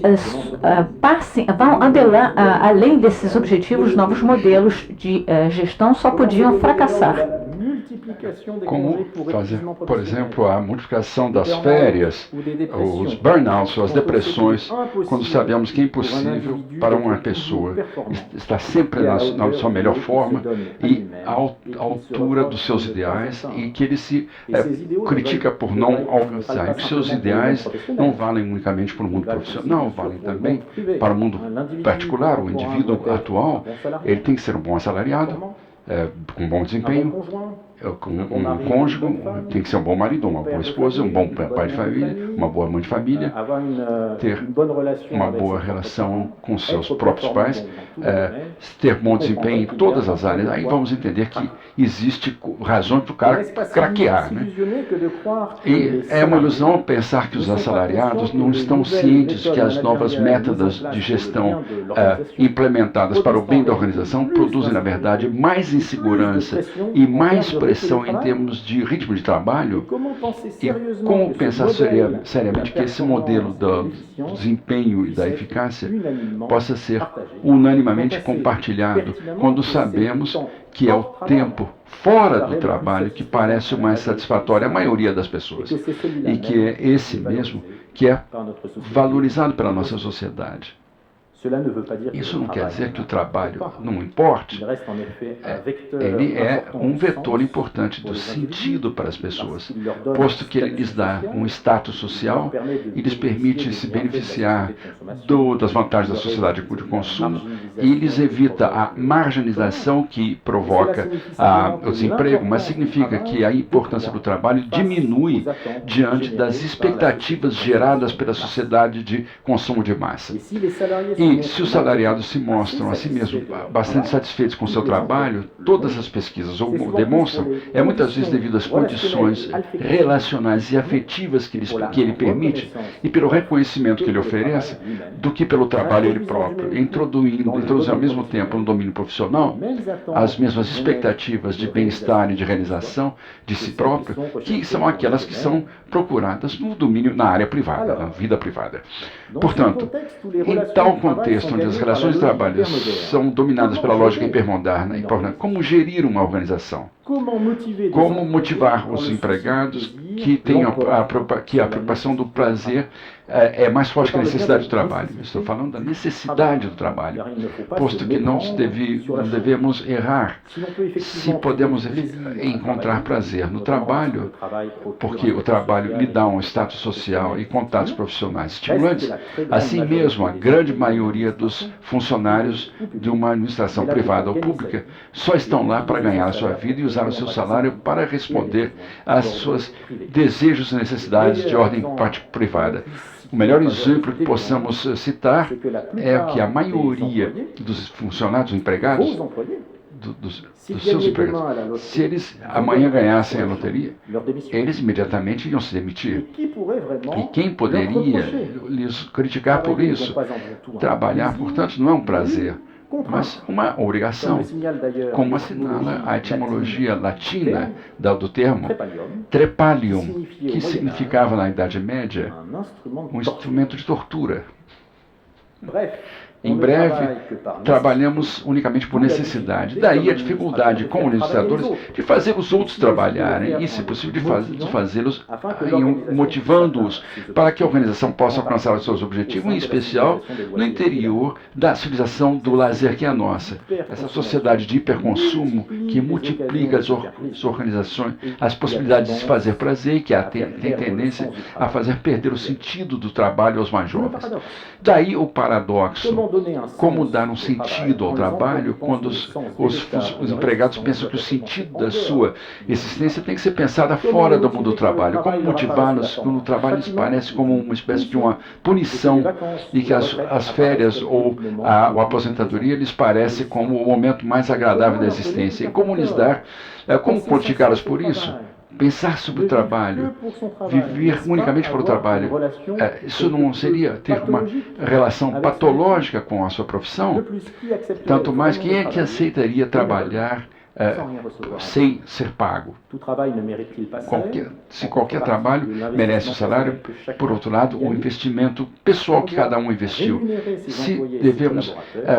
vão além desses objetivos, novos modelos de gestão só podiam fracassar. Como fazer, por exemplo, a multiplicação das férias, os burnouts, as depressões, quando sabemos que é impossível para uma pessoa estar sempre na sua melhor forma e à altura dos seus ideais, e que ele se critica por não alcançar, e que seus ideais não valem unicamente para o mundo profissional, valem também para o mundo particular. O indivíduo atual, ele tem que ser um bom assalariado, com bom desempenho, com um cônjuge, tem que ser um bom marido, uma boa esposa, um bom pai de família, uma boa mãe de família, ter uma boa relação com seus próprios pais, ter bom desempenho em todas as áreas. Aí vamos entender que existe razão para o cara craquear, né? E é uma ilusão pensar que os assalariados não estão cientes de que as novas métodos de gestão implementadas para o bem da organização produzem, na verdade, mais insegurança e mais pressão em termos de ritmo de trabalho. E como pensar seriamente que esse modelo do desempenho e da eficácia possa ser unanimemente compartilhado, quando sabemos que é o tempo fora do trabalho que parece o mais satisfatório à maioria das pessoas, e que é esse mesmo que é valorizado pela nossa sociedade. Isso não quer dizer que o trabalho não importe. Ele é um vetor importante do sentido para as pessoas, posto que ele lhes dá um status social e lhes permite se beneficiar das vantagens da sociedade de consumo, e lhes evita a marginalização que provoca o desemprego, mas significa que a importância do trabalho diminui diante das expectativas geradas pela sociedade de consumo de massa. E se os salariados se mostram a si mesmos bastante satisfeitos com o seu trabalho, todas as pesquisas o demonstram, é muitas vezes devido às condições relacionais e afetivas que ele permite e pelo reconhecimento que ele oferece, do que pelo trabalho ele próprio, introduzir ao mesmo tempo no domínio profissional as mesmas expectativas de bem-estar e de realização de si próprio, que são aquelas que são procuradas no domínio, na área privada, na vida privada. Portanto, em tal contexto, contexto onde as relações de trabalho são dominadas pela lógica hipermoderna, como gerir uma organização? Como motivar os empregados que tenham que a preocupação do prazer é mais forte que a necessidade do trabalho? Estou falando da necessidade do trabalho, posto que não devemos errar se podemos encontrar prazer no trabalho, porque o trabalho lhe dá um status social e contatos profissionais estimulantes. Assim mesmo, a grande maioria dos funcionários de uma administração privada ou pública só estão lá para ganhar a sua vida e usar o seu salário para responder às suas desejos e necessidades de ordem privada. O melhor exemplo que possamos citar é que a maioria dos funcionários, dos empregados, dos seus empregados, se eles amanhã ganhassem a loteria, eles imediatamente iam se demitir. E quem poderia lhes criticar por isso? Trabalhar, portanto, não é um prazer, mas uma obrigação, como assinala a etimologia latina do termo trepalium, que significava na Idade Média um instrumento de tortura. Em breve, trabalhamos unicamente por necessidade. Daí a dificuldade, como legisladores, de fazer os outros trabalharem e, se possível, de fazê-los motivando-os para que a organização possa alcançar os seus objetivos, em especial no interior da civilização do lazer que é a nossa. Essa sociedade de hiperconsumo que multiplica as organizações, as possibilidades de se fazer prazer e que tem tendência a fazer perder o sentido do trabalho aos mais jovens. Daí o paradoxo. Como dar um sentido ao trabalho quando os empregados pensam que o sentido da sua existência tem que ser pensada fora do mundo do trabalho? Como motivá-los quando o trabalho lhes parece como uma espécie de uma punição e que as férias ou a aposentadoria lhes parece como o momento mais agradável da existência? E como lhes dar, como quantificá-los por isso? Pensar sobre o trabalho, viver unicamente para o trabalho, isso não seria ter uma relação patológica com a sua profissão? Tanto mais, quem é que aceitaria trabalhar sem ser pago? Se qualquer trabalho merece um salário, por outro lado, o investimento pessoal que cada um investiu. Se devemos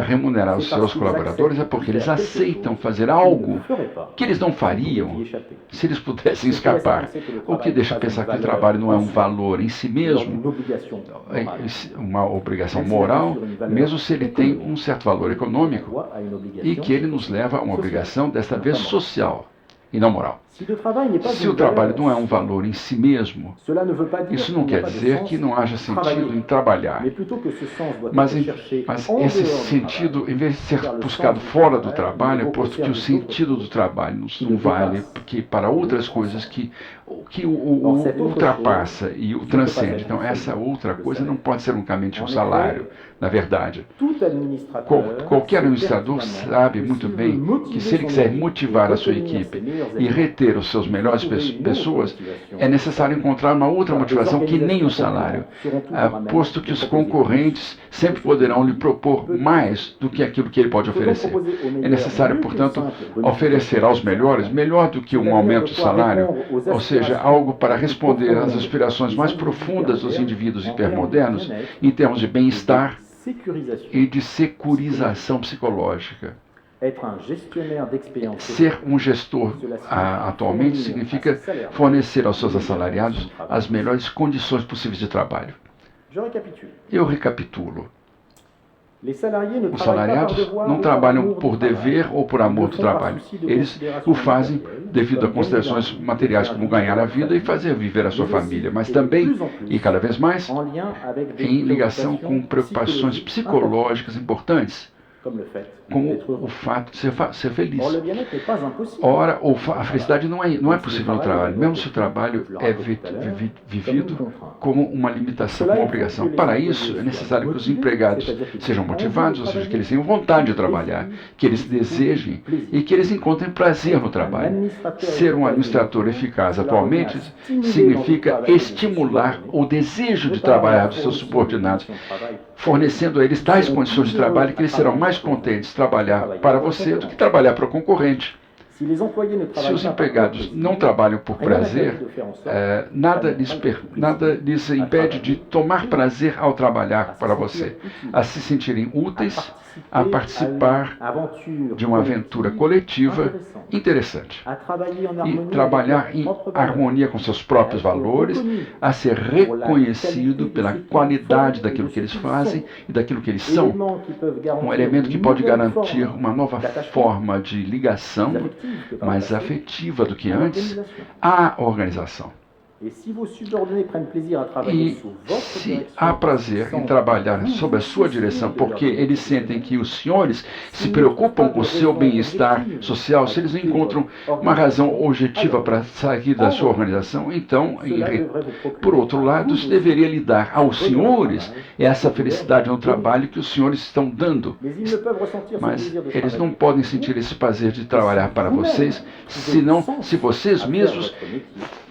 remunerar os seus colaboradores, é porque eles aceitam fazer algo que eles não fariam se eles pudessem escapar. O que deixa pensar que o trabalho não é um valor em si mesmo, uma obrigação moral, mesmo se ele tem um certo valor econômico, e que ele nos leva a uma obrigação, desta vez social e não moral. Se o trabalho não é um valor em si mesmo, isso não quer dizer que não haja sentido em trabalhar. Mas esse sentido, em vez de ser buscado fora do trabalho, posto que o sentido do trabalho não vale para outras coisas que o ultrapassa e o transcende. Então, essa outra coisa não pode ser unicamente um salário, na verdade. Qualquer administrador sabe muito bem que se ele quiser motivar a sua equipe e reter os seus melhores pessoas, é necessário encontrar uma outra motivação que nem o salário, posto que os concorrentes sempre poderão lhe propor mais do que aquilo que ele pode oferecer. É necessário, portanto, oferecer aos melhores, melhor do que um aumento de salário, ou seja, algo para responder às aspirações mais profundas dos indivíduos hipermodernos em termos de bem-estar e de securização psicológica. Ser um gestor atualmente significa fornecer aos seus assalariados as melhores condições possíveis de trabalho. Eu recapitulo. Os salariados não trabalham por dever ou por amor do trabalho. Eles o fazem devido a considerações materiais como ganhar a vida e fazer viver a sua família, mas também, e cada vez mais, em ligação com preocupações psicológicas importantes, como o fato de ser feliz. Ora, a felicidade não é possível no trabalho, mesmo se o trabalho é vivido como uma limitação, como uma obrigação. Para isso, é necessário que os empregados sejam motivados, ou seja, que eles tenham vontade de trabalhar, que eles desejem e que eles encontrem prazer no trabalho. Ser um administrador eficaz atualmente significa estimular o desejo de trabalhar dos seus subordinados, fornecendo a eles tais condições de trabalho que eles serão mais contentes de trabalhar para você do que trabalhar para o concorrente. Se os empregados não trabalham por prazer, nada lhes impede de tomar prazer ao trabalhar para você, a se sentirem úteis, a participar de uma aventura coletiva interessante e trabalhar em harmonia com seus próprios valores, a ser reconhecido pela qualidade daquilo que eles fazem e daquilo que eles são, um elemento que pode garantir uma nova forma de ligação mais afetiva do que antes à organização. E se há prazer em trabalhar sob a sua direção, porque eles sentem que os senhores se preocupam com o seu bem-estar social, se eles encontram uma razão objetiva para sair da sua organização, então, por outro lado, isso deveria lhe dar aos senhores essa felicidade no trabalho que os senhores estão dando. Mas eles não podem sentir esse prazer de trabalhar para vocês, senão se vocês mesmos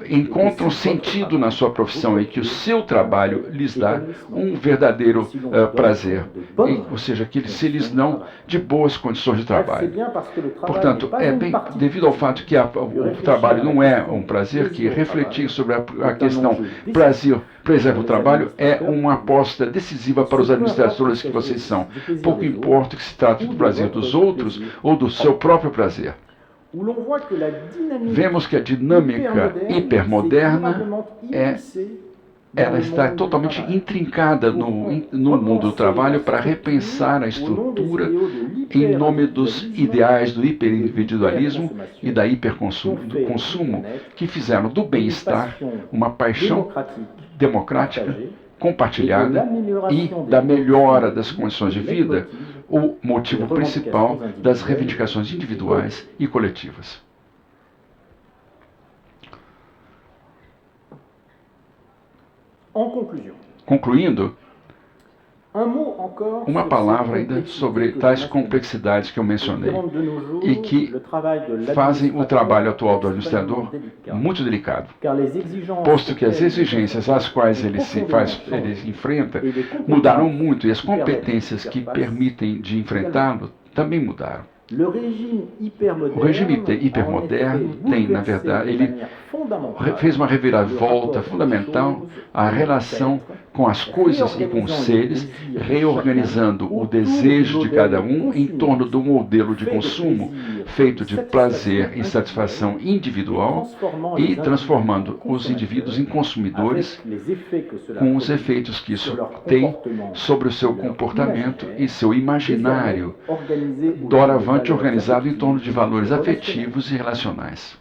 encontram sentido na sua profissão e que o seu trabalho lhes dá um verdadeiro prazer, ou seja, que se lhes dão de boas condições de trabalho. Portanto, devido ao fato que o trabalho não é um prazer, que refletir sobre a questão prazer do trabalho é uma aposta decisiva para os administradores que vocês são. Pouco importa que se trate do prazer dos outros ou do seu próprio prazer. Vemos que a dinâmica hipermoderna ela está totalmente intrincada no mundo do trabalho para repensar a estrutura em nome dos ideais do hiperindividualismo e da hiperconsumo, do consumo, que fizeram do bem-estar uma paixão democrática, compartilhada e da melhora das condições de vida o motivo principal das reivindicações individuais e coletivas. Concluindo, uma palavra ainda sobre tais complexidades que eu mencionei e que fazem o trabalho atual do administrador muito delicado, posto que as exigências às quais ele enfrenta mudaram muito e as competências que permitem de enfrentá-lo também mudaram. O regime hipermoderno tem, na verdade, ele fez uma reviravolta fundamental à relação com as coisas e com os seres, reorganizando o desejo de cada um em torno do modelo de consumo feito de prazer e satisfação individual e transformando os indivíduos em consumidores com os efeitos que isso tem sobre o seu comportamento e seu imaginário, doravante organizado em torno de valores afetivos e relacionais.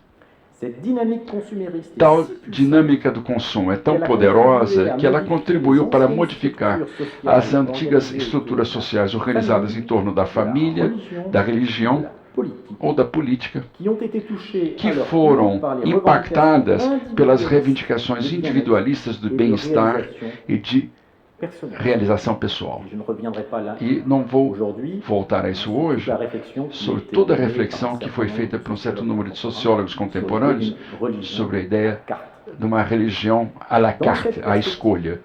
Tal dinâmica do consumo é tão poderosa que ela contribuiu para modificar as antigas estruturas sociais organizadas em torno da família, da religião ou da política, que foram impactadas pelas reivindicações individualistas do bem-estar e de realização pessoal. E não vou voltar a isso hoje, sobre toda a reflexão que foi feita por um certo número de sociólogos contemporâneos sobre a ideia de uma religião à la carte, à escolha.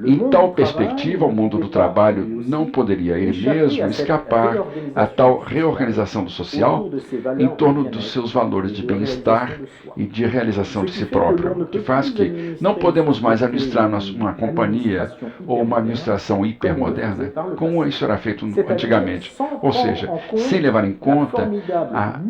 Em tal perspectiva, o mundo do trabalho não poderia ele mesmo escapar a tal reorganização do social em torno dos seus valores de bem-estar e de realização de si próprio, que faz que não podemos mais administrar uma companhia ou uma administração hipermoderna como isso era feito antigamente, ou seja, sem levar em conta a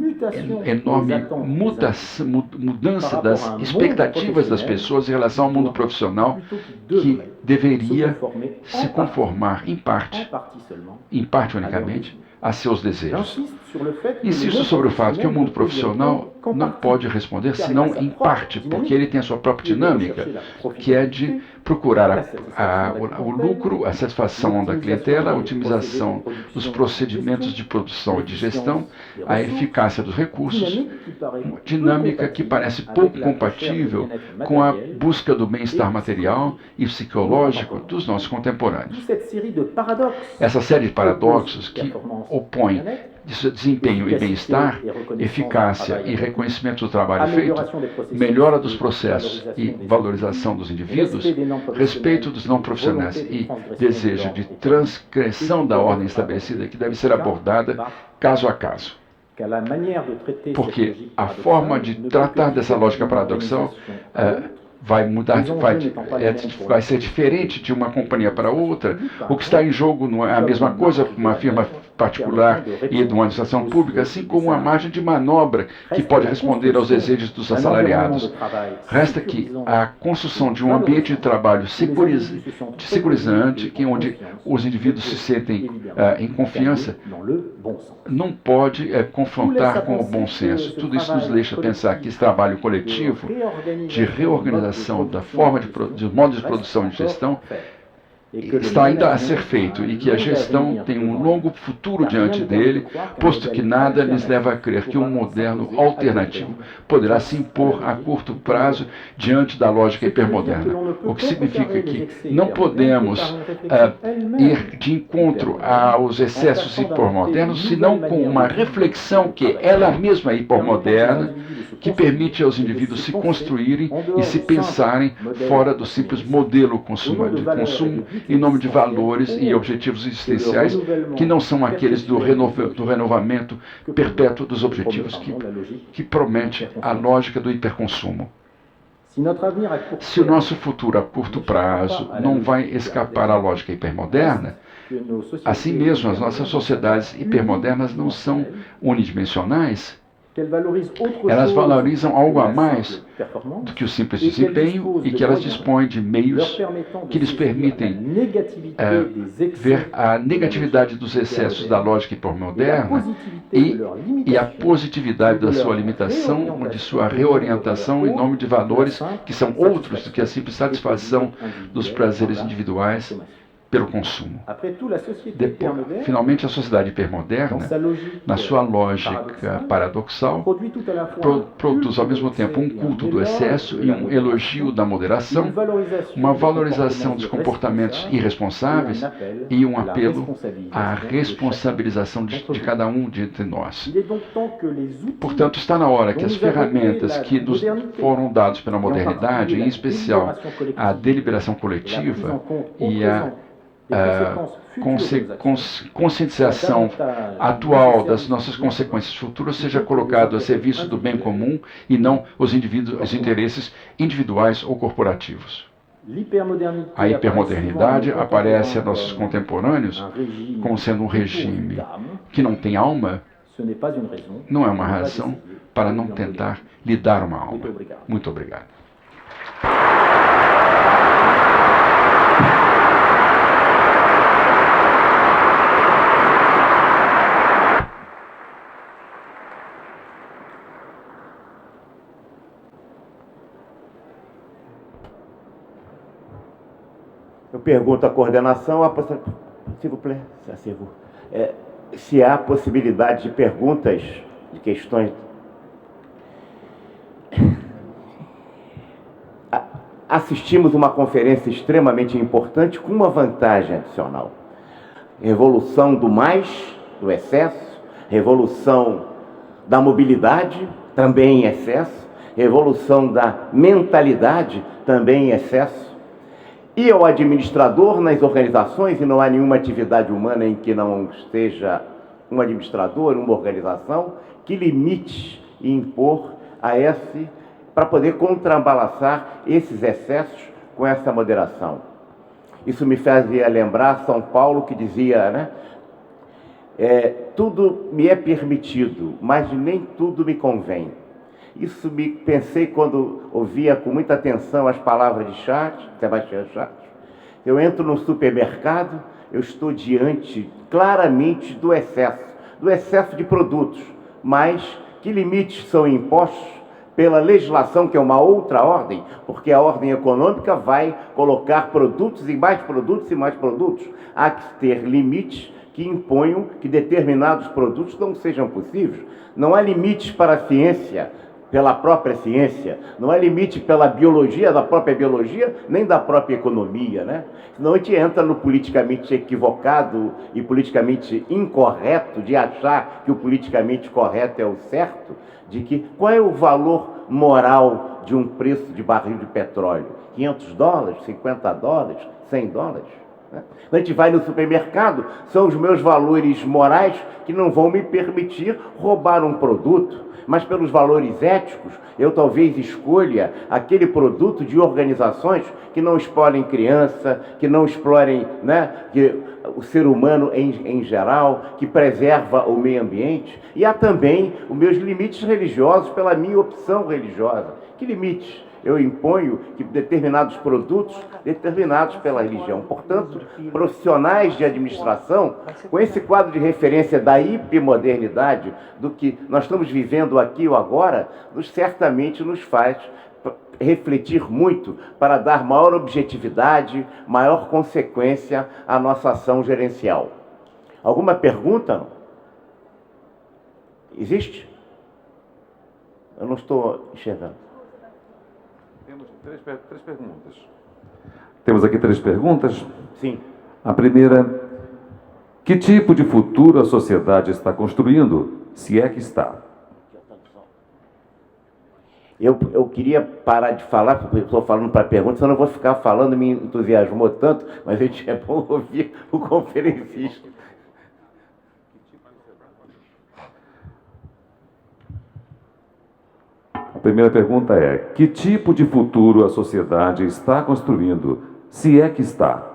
enorme mudança das expectativas das pessoas em relação ao mundo profissional que deveria se conformar em parte unicamente, a seus desejos. Insisto sobre o fato que o mundo profissional não pode responder senão em parte, porque ele tem a sua própria dinâmica, que é de procurar o lucro, a satisfação da clientela, a otimização dos procedimentos de produção e de gestão, a eficácia dos recursos, uma dinâmica que parece pouco compatível com a busca do bem-estar material e psicológico dos nossos contemporâneos. Essa série de paradoxos que opõem desempenho e bem-estar, eficácia e reconhecimento do trabalho feito, melhora dos processos e valorização dos indivíduos, respeito dos não profissionais e desejo de transgressão da ordem estabelecida que deve ser abordada caso a caso. porque a forma de tratar dessa lógica paradoxal vai mudar, vai ser diferente de uma companhia para outra. O que está em jogo não é a mesma coisa para uma firma particular e de uma administração pública, assim como a margem de manobra que pode responder aos desejos dos assalariados. Resta que a construção de um ambiente de trabalho securizante, onde os indivíduos se sentem em confiança, não pode confrontar com o bom senso. Tudo isso nos deixa pensar que esse trabalho coletivo de reorganização da forma de modo de produção e de gestão está ainda a ser feito e que a gestão tem um longo futuro diante dele, posto que nada lhes leva a crer que um moderno alternativo poderá se impor a curto prazo diante da lógica hipermoderna. O que significa que não podemos ir de encontro aos excessos hipermodernos, senão com uma reflexão que ela mesma é hipermoderna, que permite aos indivíduos se construírem e se pensarem fora do simples modelo de consumo em nome de valores e objetivos existenciais que não são aqueles do renovamento perpétuo dos objetivos que promete a lógica do hiperconsumo. Se o nosso futuro a curto prazo não vai escapar à lógica hipermoderna, assim mesmo as nossas sociedades hipermodernas não são unidimensionais. Elas valorizam algo a mais do que o simples desempenho e que elas dispõem de meios que lhes permitem ver a negatividade dos excessos da lógica hipermoderna e a positividade da sua limitação, de sua reorientação em nome de valores que são outros do que a simples satisfação dos prazeres individuais pelo consumo. Finalmente, a sociedade hipermoderna, na sua lógica paradoxal, produz ao mesmo tempo um culto do excesso e um elogio da moderação, uma valorização dos comportamentos irresponsáveis e um apelo à responsabilização de cada um de entre nós. Portanto, está na hora que as ferramentas que nos foram dadas pela modernidade, em especial a deliberação coletiva e a conscientização atual das nossas consequências futuras seja colocado a serviço do bem comum e não os interesses individuais ou corporativos. A hipermodernidade aparece a nossos contemporâneos como sendo um regime que não tem alma, não é uma razão para não tentar lhe dar uma alma. Muito obrigado. Eu pergunto à coordenação, se há possibilidade de perguntas, de questões. Assistimos uma conferência extremamente importante com uma vantagem adicional. Revolução do mais, do excesso, revolução da mobilidade, também em excesso, revolução da mentalidade, também em excesso. E ao administrador nas organizações, e não há nenhuma atividade humana em que não esteja um administrador, uma organização, que limite e impor a esse, para poder contrabalançar esses excessos com essa moderação. Isso me fazia lembrar São Paulo, que dizia, né? Tudo me é permitido, mas nem tudo me convém. Isso me pensei quando ouvia com muita atenção as palavras de Sebastião Chartres. Eu entro no supermercado, eu estou diante claramente do excesso de produtos, mas que limites são impostos pela legislação, que é uma outra ordem, porque a ordem econômica vai colocar produtos e mais produtos e mais produtos. Há que ter limites que imponham que determinados produtos não sejam possíveis. Não há limites para a ciência, pela própria ciência, não há limite pela biologia, da própria biologia, nem da própria economia, né? Senão a gente entra no politicamente equivocado e politicamente incorreto de achar que o politicamente correto é o certo, de que qual é o valor moral de um preço de barril de petróleo? $500, $50, $100? Quando a gente vai no supermercado, são os meus valores morais que não vão me permitir roubar um produto, mas pelos valores éticos, eu talvez escolha aquele produto de organizações que não explorem criança, que não explorem, né, o ser humano em geral, que preserva o meio ambiente. E há também os meus limites religiosos pela minha opção religiosa. Que limites? Eu imponho que determinados produtos, determinados pela religião. Portanto, profissionais de administração, com esse quadro de referência da hipermodernidade, do que nós estamos vivendo aqui ou agora, certamente nos faz refletir muito para dar maior objetividade, maior consequência à nossa ação gerencial. Alguma pergunta? Existe? Eu não estou enxergando. Temos três perguntas. Temos aqui 3 perguntas? Sim. A primeira: que tipo de futuro a sociedade está construindo, se é que está? Eu queria parar de falar, porque eu estou falando para a pergunta, senão eu vou ficar falando, me entusiasmou tanto, mas é bom ouvir o conferencista. A primeira pergunta é: que tipo de futuro a sociedade está construindo, se é que está?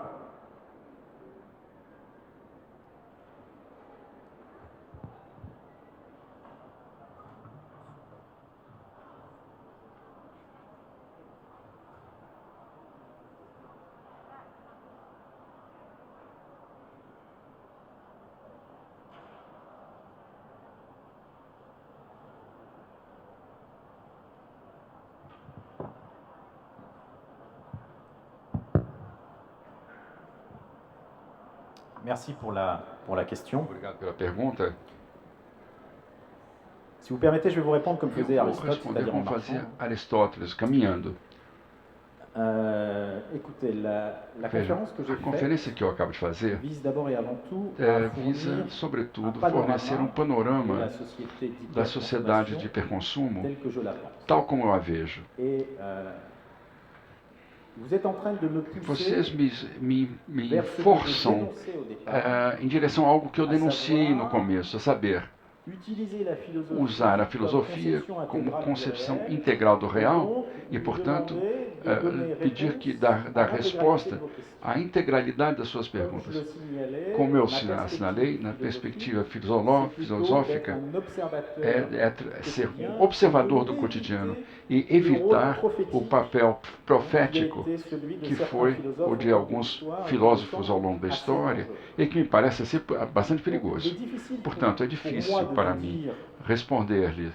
Merci pour la question. Obrigado pela pergunta. Si vous permettez, je vais vous répondre comme faisait Eu vou Aristote, responder c'est-à-dire en como fazia marchant. Aristóteles, caminhando. Écoutez, la Veja, conférence que j'ai a faite conferência que eu acabo de fazer vise d'abord et avant tout à visa, fournir sobretudo, un panorama fornecer um de panorama la société da sociedade de d'hyperconsommation hiperconsumo, telle que je la pense. tal como eu a vejo. Et vous êtes en train de me pousser Vocês me vers ce que je forçam dénonçais au départ, em direção a algo que eu denunciei no começo, a saber, utiliser la philosophie usar a filosofia como concepção integral do real e, portanto, pedir que dar resposta à integralidade das suas perguntas. Como eu assinalei, na perspectiva filosófica, é ser um observador do cotidiano e evitar o papel profético que foi o de alguns filósofos ao longo da história e que me parece ser bastante perigoso. Portanto, é difícil para mim responder-lhe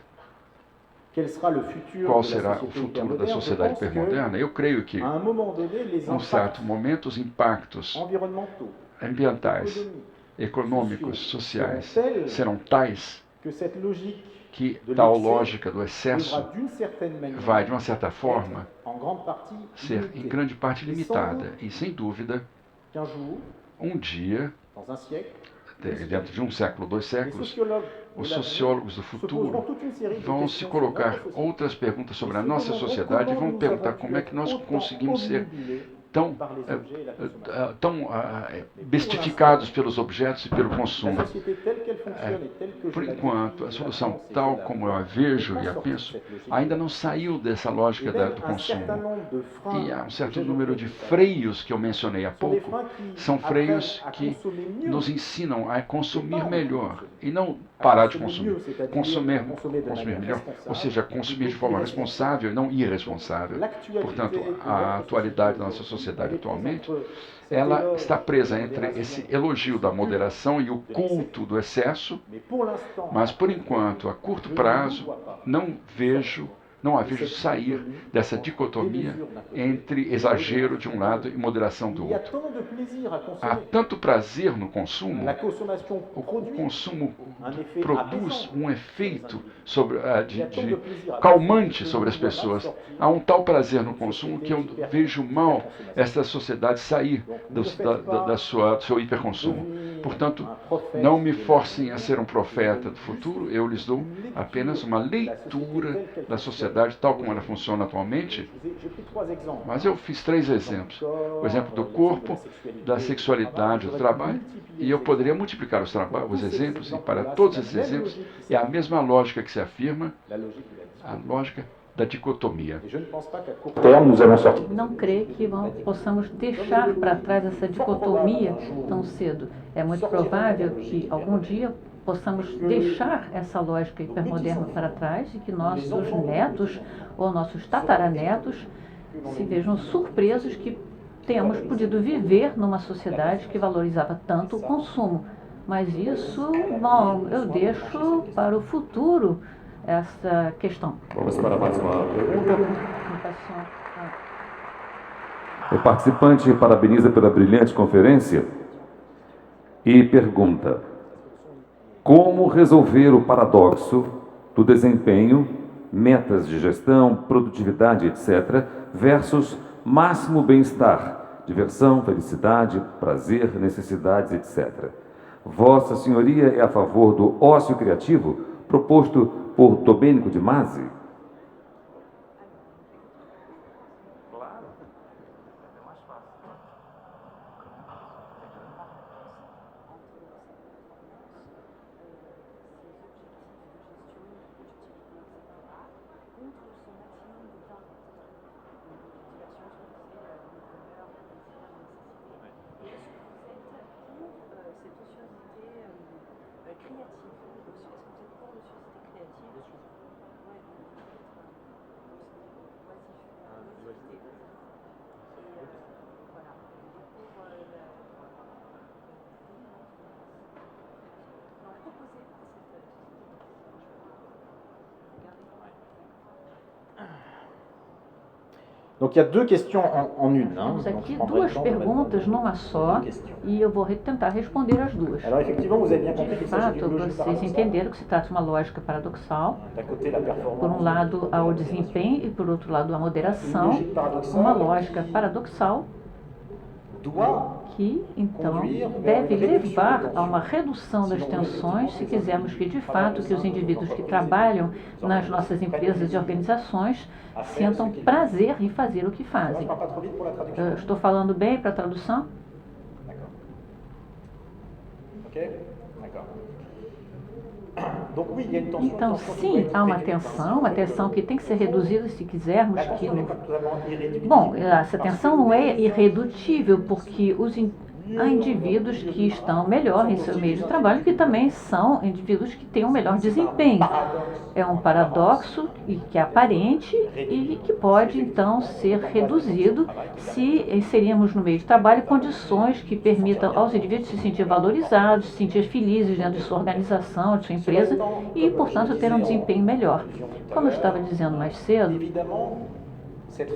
qual será o futuro da sociedade hipermoderna. Eu creio que, num certo momento, os impactos ambientais, econômicos, sociais serão tais que tal lógica do excesso vai, de uma certa forma, ser em grande parte limitada. E, sem dúvida, um dia, dentro de um século, 2 séculos, os sociólogos do futuro vão se colocar outras perguntas sobre a nossa sociedade e vão perguntar como é que nós conseguimos ser tão bestificados pelos objetos e pelo consumo. Por enquanto, a solução, tal como eu a vejo e a penso, ainda não saiu dessa lógica do consumo. E há um certo número de freios que eu mencionei há pouco. São freios que nos ensinam a consumir melhor e não parar de consumir. Consumir melhor, ou seja, consumir de forma responsável e não irresponsável. Portanto, a atualidade da nossa sociedade atualmente, ela está presa entre esse elogio da moderação e o culto do excesso, mas, por enquanto, a curto prazo, não a vejo sair dessa dicotomia entre exagero de um lado e moderação do outro. Há tanto prazer no consumo, o consumo produz um efeito calmante sobre as pessoas. Há um tal prazer no consumo que eu vejo mal essa sociedade sair do seu hiperconsumo. Portanto, não me forcem a ser um profeta do futuro, eu lhes dou apenas uma leitura da sociedade tal como ela funciona atualmente. Mas eu fiz 3 exemplos. O exemplo do corpo, da sexualidade, do trabalho, e eu poderia multiplicar os exemplos, e para todos esses exemplos é a mesma lógica que se afirma, a lógica da dicotomia. Não creio que possamos deixar para trás essa dicotomia tão cedo. É muito provável que algum dia possamos deixar essa lógica hipermoderna para trás e que nossos netos ou nossos tataranetos se vejam surpresos que tenhamos podido viver numa sociedade que valorizava tanto o consumo. Mas isso, bom, eu deixo para o futuro essa questão. Vamos para mais uma pergunta. O participante parabeniza pela brilhante conferência e pergunta: como resolver o paradoxo do desempenho, metas de gestão, produtividade, etc., versus máximo bem-estar, diversão, felicidade, prazer, necessidades, etc. Vossa Senhoria é a favor do ócio criativo proposto por Domênico de Masi? Donc il y a 2 questions en une. Temos aqui 2 perguntas numa só e eu vou tentar responder as 2. De fato, vocês entenderam que se trata de uma lógica paradoxal. Por um lado, há o desempenho e por outro lado, a moderação. Uma lógica paradoxal que, então, deve levar a uma redução das tensões se quisermos que, de fato, que os indivíduos que trabalham nas nossas empresas e organizações sintam prazer em fazer o que fazem. Estou falando bem para a tradução? Então, sim, há uma tensão que tem que ser reduzida se quisermos que... Bom, essa tensão não é irredutível, porque há indivíduos que estão melhor em seu meio de trabalho, que também são indivíduos que têm um melhor desempenho. É um paradoxo que é aparente e que pode, então, ser reduzido se inserirmos no meio de trabalho condições que permitam aos indivíduos se sentir valorizados, se sentir felizes dentro de sua organização, de sua empresa e, portanto, ter um desempenho melhor. Como eu estava dizendo mais cedo,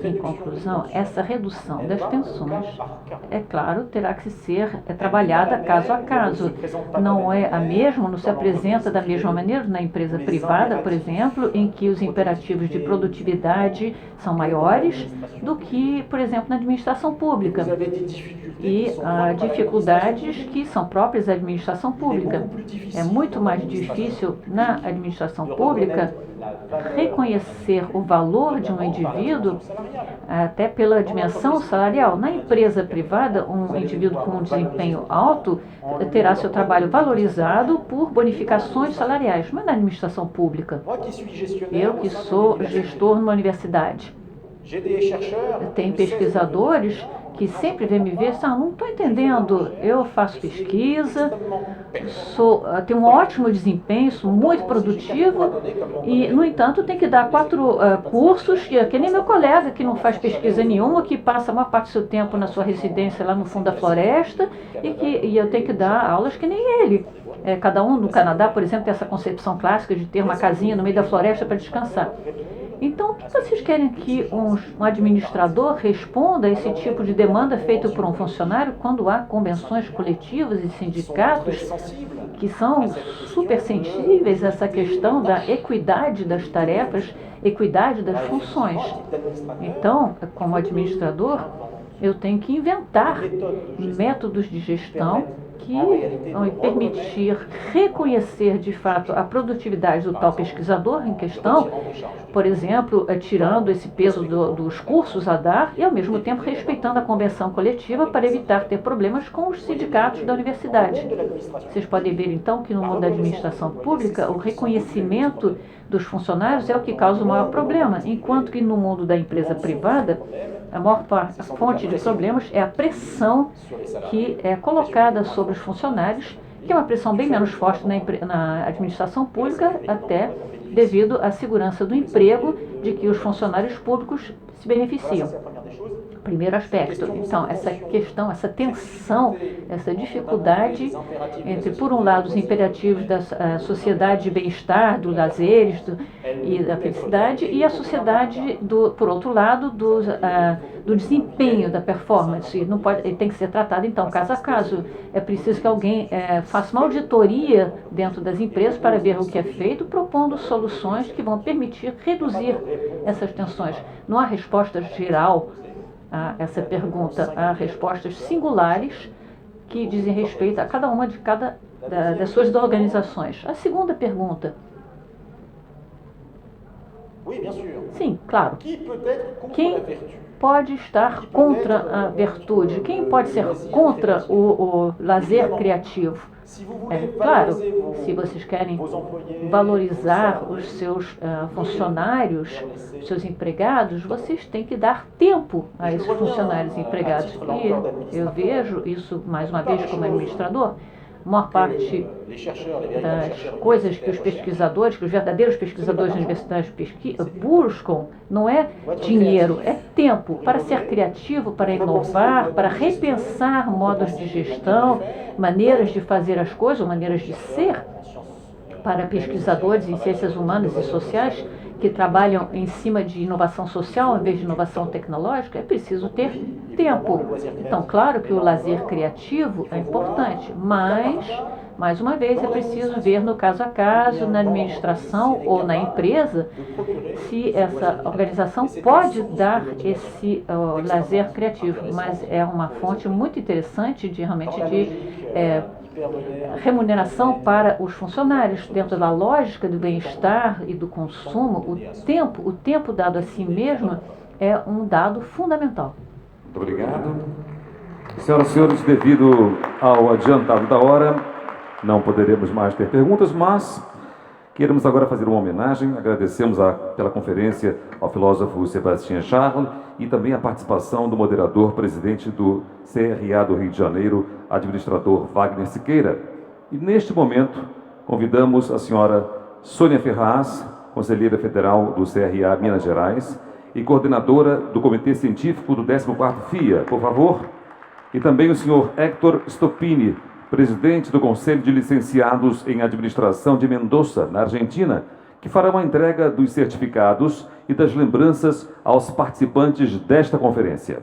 em conclusão, essa redução das tensões, é claro, terá que ser trabalhada caso a caso. Não é a mesma, não se apresenta da mesma maneira na empresa privada, por exemplo, em que os imperativos de produtividade são maiores do que, por exemplo, na administração pública. E há dificuldades que são próprias da administração pública. É muito mais difícil na administração pública reconhecer o valor de um indivíduo até pela dimensão salarial. Na empresa privada, um indivíduo com um desempenho alto terá seu trabalho valorizado por bonificações salariais, mas na administração pública, eu que sou gestor numa universidade, tem pesquisadores que sempre vem me ver e dizem, não estou entendendo, eu faço pesquisa, tenho um ótimo desempenho, sou muito produtivo e, no entanto, tenho que dar 4 cursos, que nem meu colega que não faz pesquisa nenhuma, que passa a maior parte do seu tempo na sua residência lá no fundo da floresta e eu tenho que dar aulas que nem ele. Cada um no Canadá, por exemplo, tem essa concepção clássica de ter uma casinha no meio da floresta para descansar. Então, o que vocês querem que um administrador responda a esse tipo de demanda feita por um funcionário quando há convenções coletivas e sindicatos que são super sensíveis a essa questão da equidade das tarefas, equidade das funções? Então, como administrador, eu tenho que inventar métodos de gestão que vão permitir reconhecer de fato a produtividade do tal pesquisador em questão, por exemplo, tirando esse peso dos cursos a dar e ao mesmo tempo respeitando a convenção coletiva para evitar ter problemas com os sindicatos da universidade. Vocês podem ver então que no mundo da administração pública o reconhecimento dos funcionários é o que causa o maior problema, enquanto que no mundo da empresa privada a maior fonte de problemas é a pressão que é colocada sobre os funcionários, que é uma pressão bem menos forte na administração pública, até devido à segurança do emprego de que os funcionários públicos se beneficiam. Primeiro aspecto, então, essa questão, essa tensão, essa dificuldade entre, por um lado, os imperativos da sociedade de bem-estar, do lazer e da felicidade, e a sociedade, por outro lado, do desempenho, da performance. Não pode, tem que ser tratado, então, caso a caso. É preciso que alguém faça uma auditoria dentro das empresas para ver o que é feito, propondo soluções que vão permitir reduzir essas tensões. Não há resposta geral a essa pergunta, há respostas singulares que dizem respeito a cada uma das suas organizações. A segunda pergunta. Sim, claro. Quem pode estar contra a virtude? Quem pode ser contra o lazer criativo? É claro, se vocês querem valorizar os seus funcionários, os seus empregados, vocês têm que dar tempo a esses funcionários e empregados. E eu vejo isso, mais uma vez, como administrador, a maior parte das coisas que os pesquisadores, que os verdadeiros pesquisadores universitários buscam, não é dinheiro, é tempo para ser criativo, para inovar, para repensar modos de gestão, maneiras de fazer as coisas, maneiras de ser. Para pesquisadores em ciências humanas e sociais que trabalham em cima de inovação social, em vez de inovação tecnológica, é preciso ter tempo. Então, claro que o lazer criativo é importante, mas, mais uma vez, é preciso ver no caso a caso, na administração ou na empresa, se essa organização pode dar esse lazer criativo. Mas é uma fonte muito interessante de remuneração para os funcionários, dentro da lógica do bem-estar e do consumo. O tempo dado a si mesmo é um dado fundamental. Muito obrigado. Senhoras e senhores, devido ao adiantado da hora, não poderemos mais ter perguntas, mas queremos agora fazer uma homenagem. Agradecemos pela conferência ao filósofo Sébastien Charles e também a participação do moderador, presidente do CRA do Rio de Janeiro, administrador Wagner Siqueira. E neste momento, convidamos a senhora Sônia Ferraz, conselheira federal do CRA Minas Gerais e coordenadora do Comitê Científico do 14º FIA, por favor. E também o senhor Héctor Stoppini, presidente do Conselho de Licenciados em Administração de Mendoza, na Argentina, que fará uma entrega dos certificados e das lembranças aos participantes desta conferência.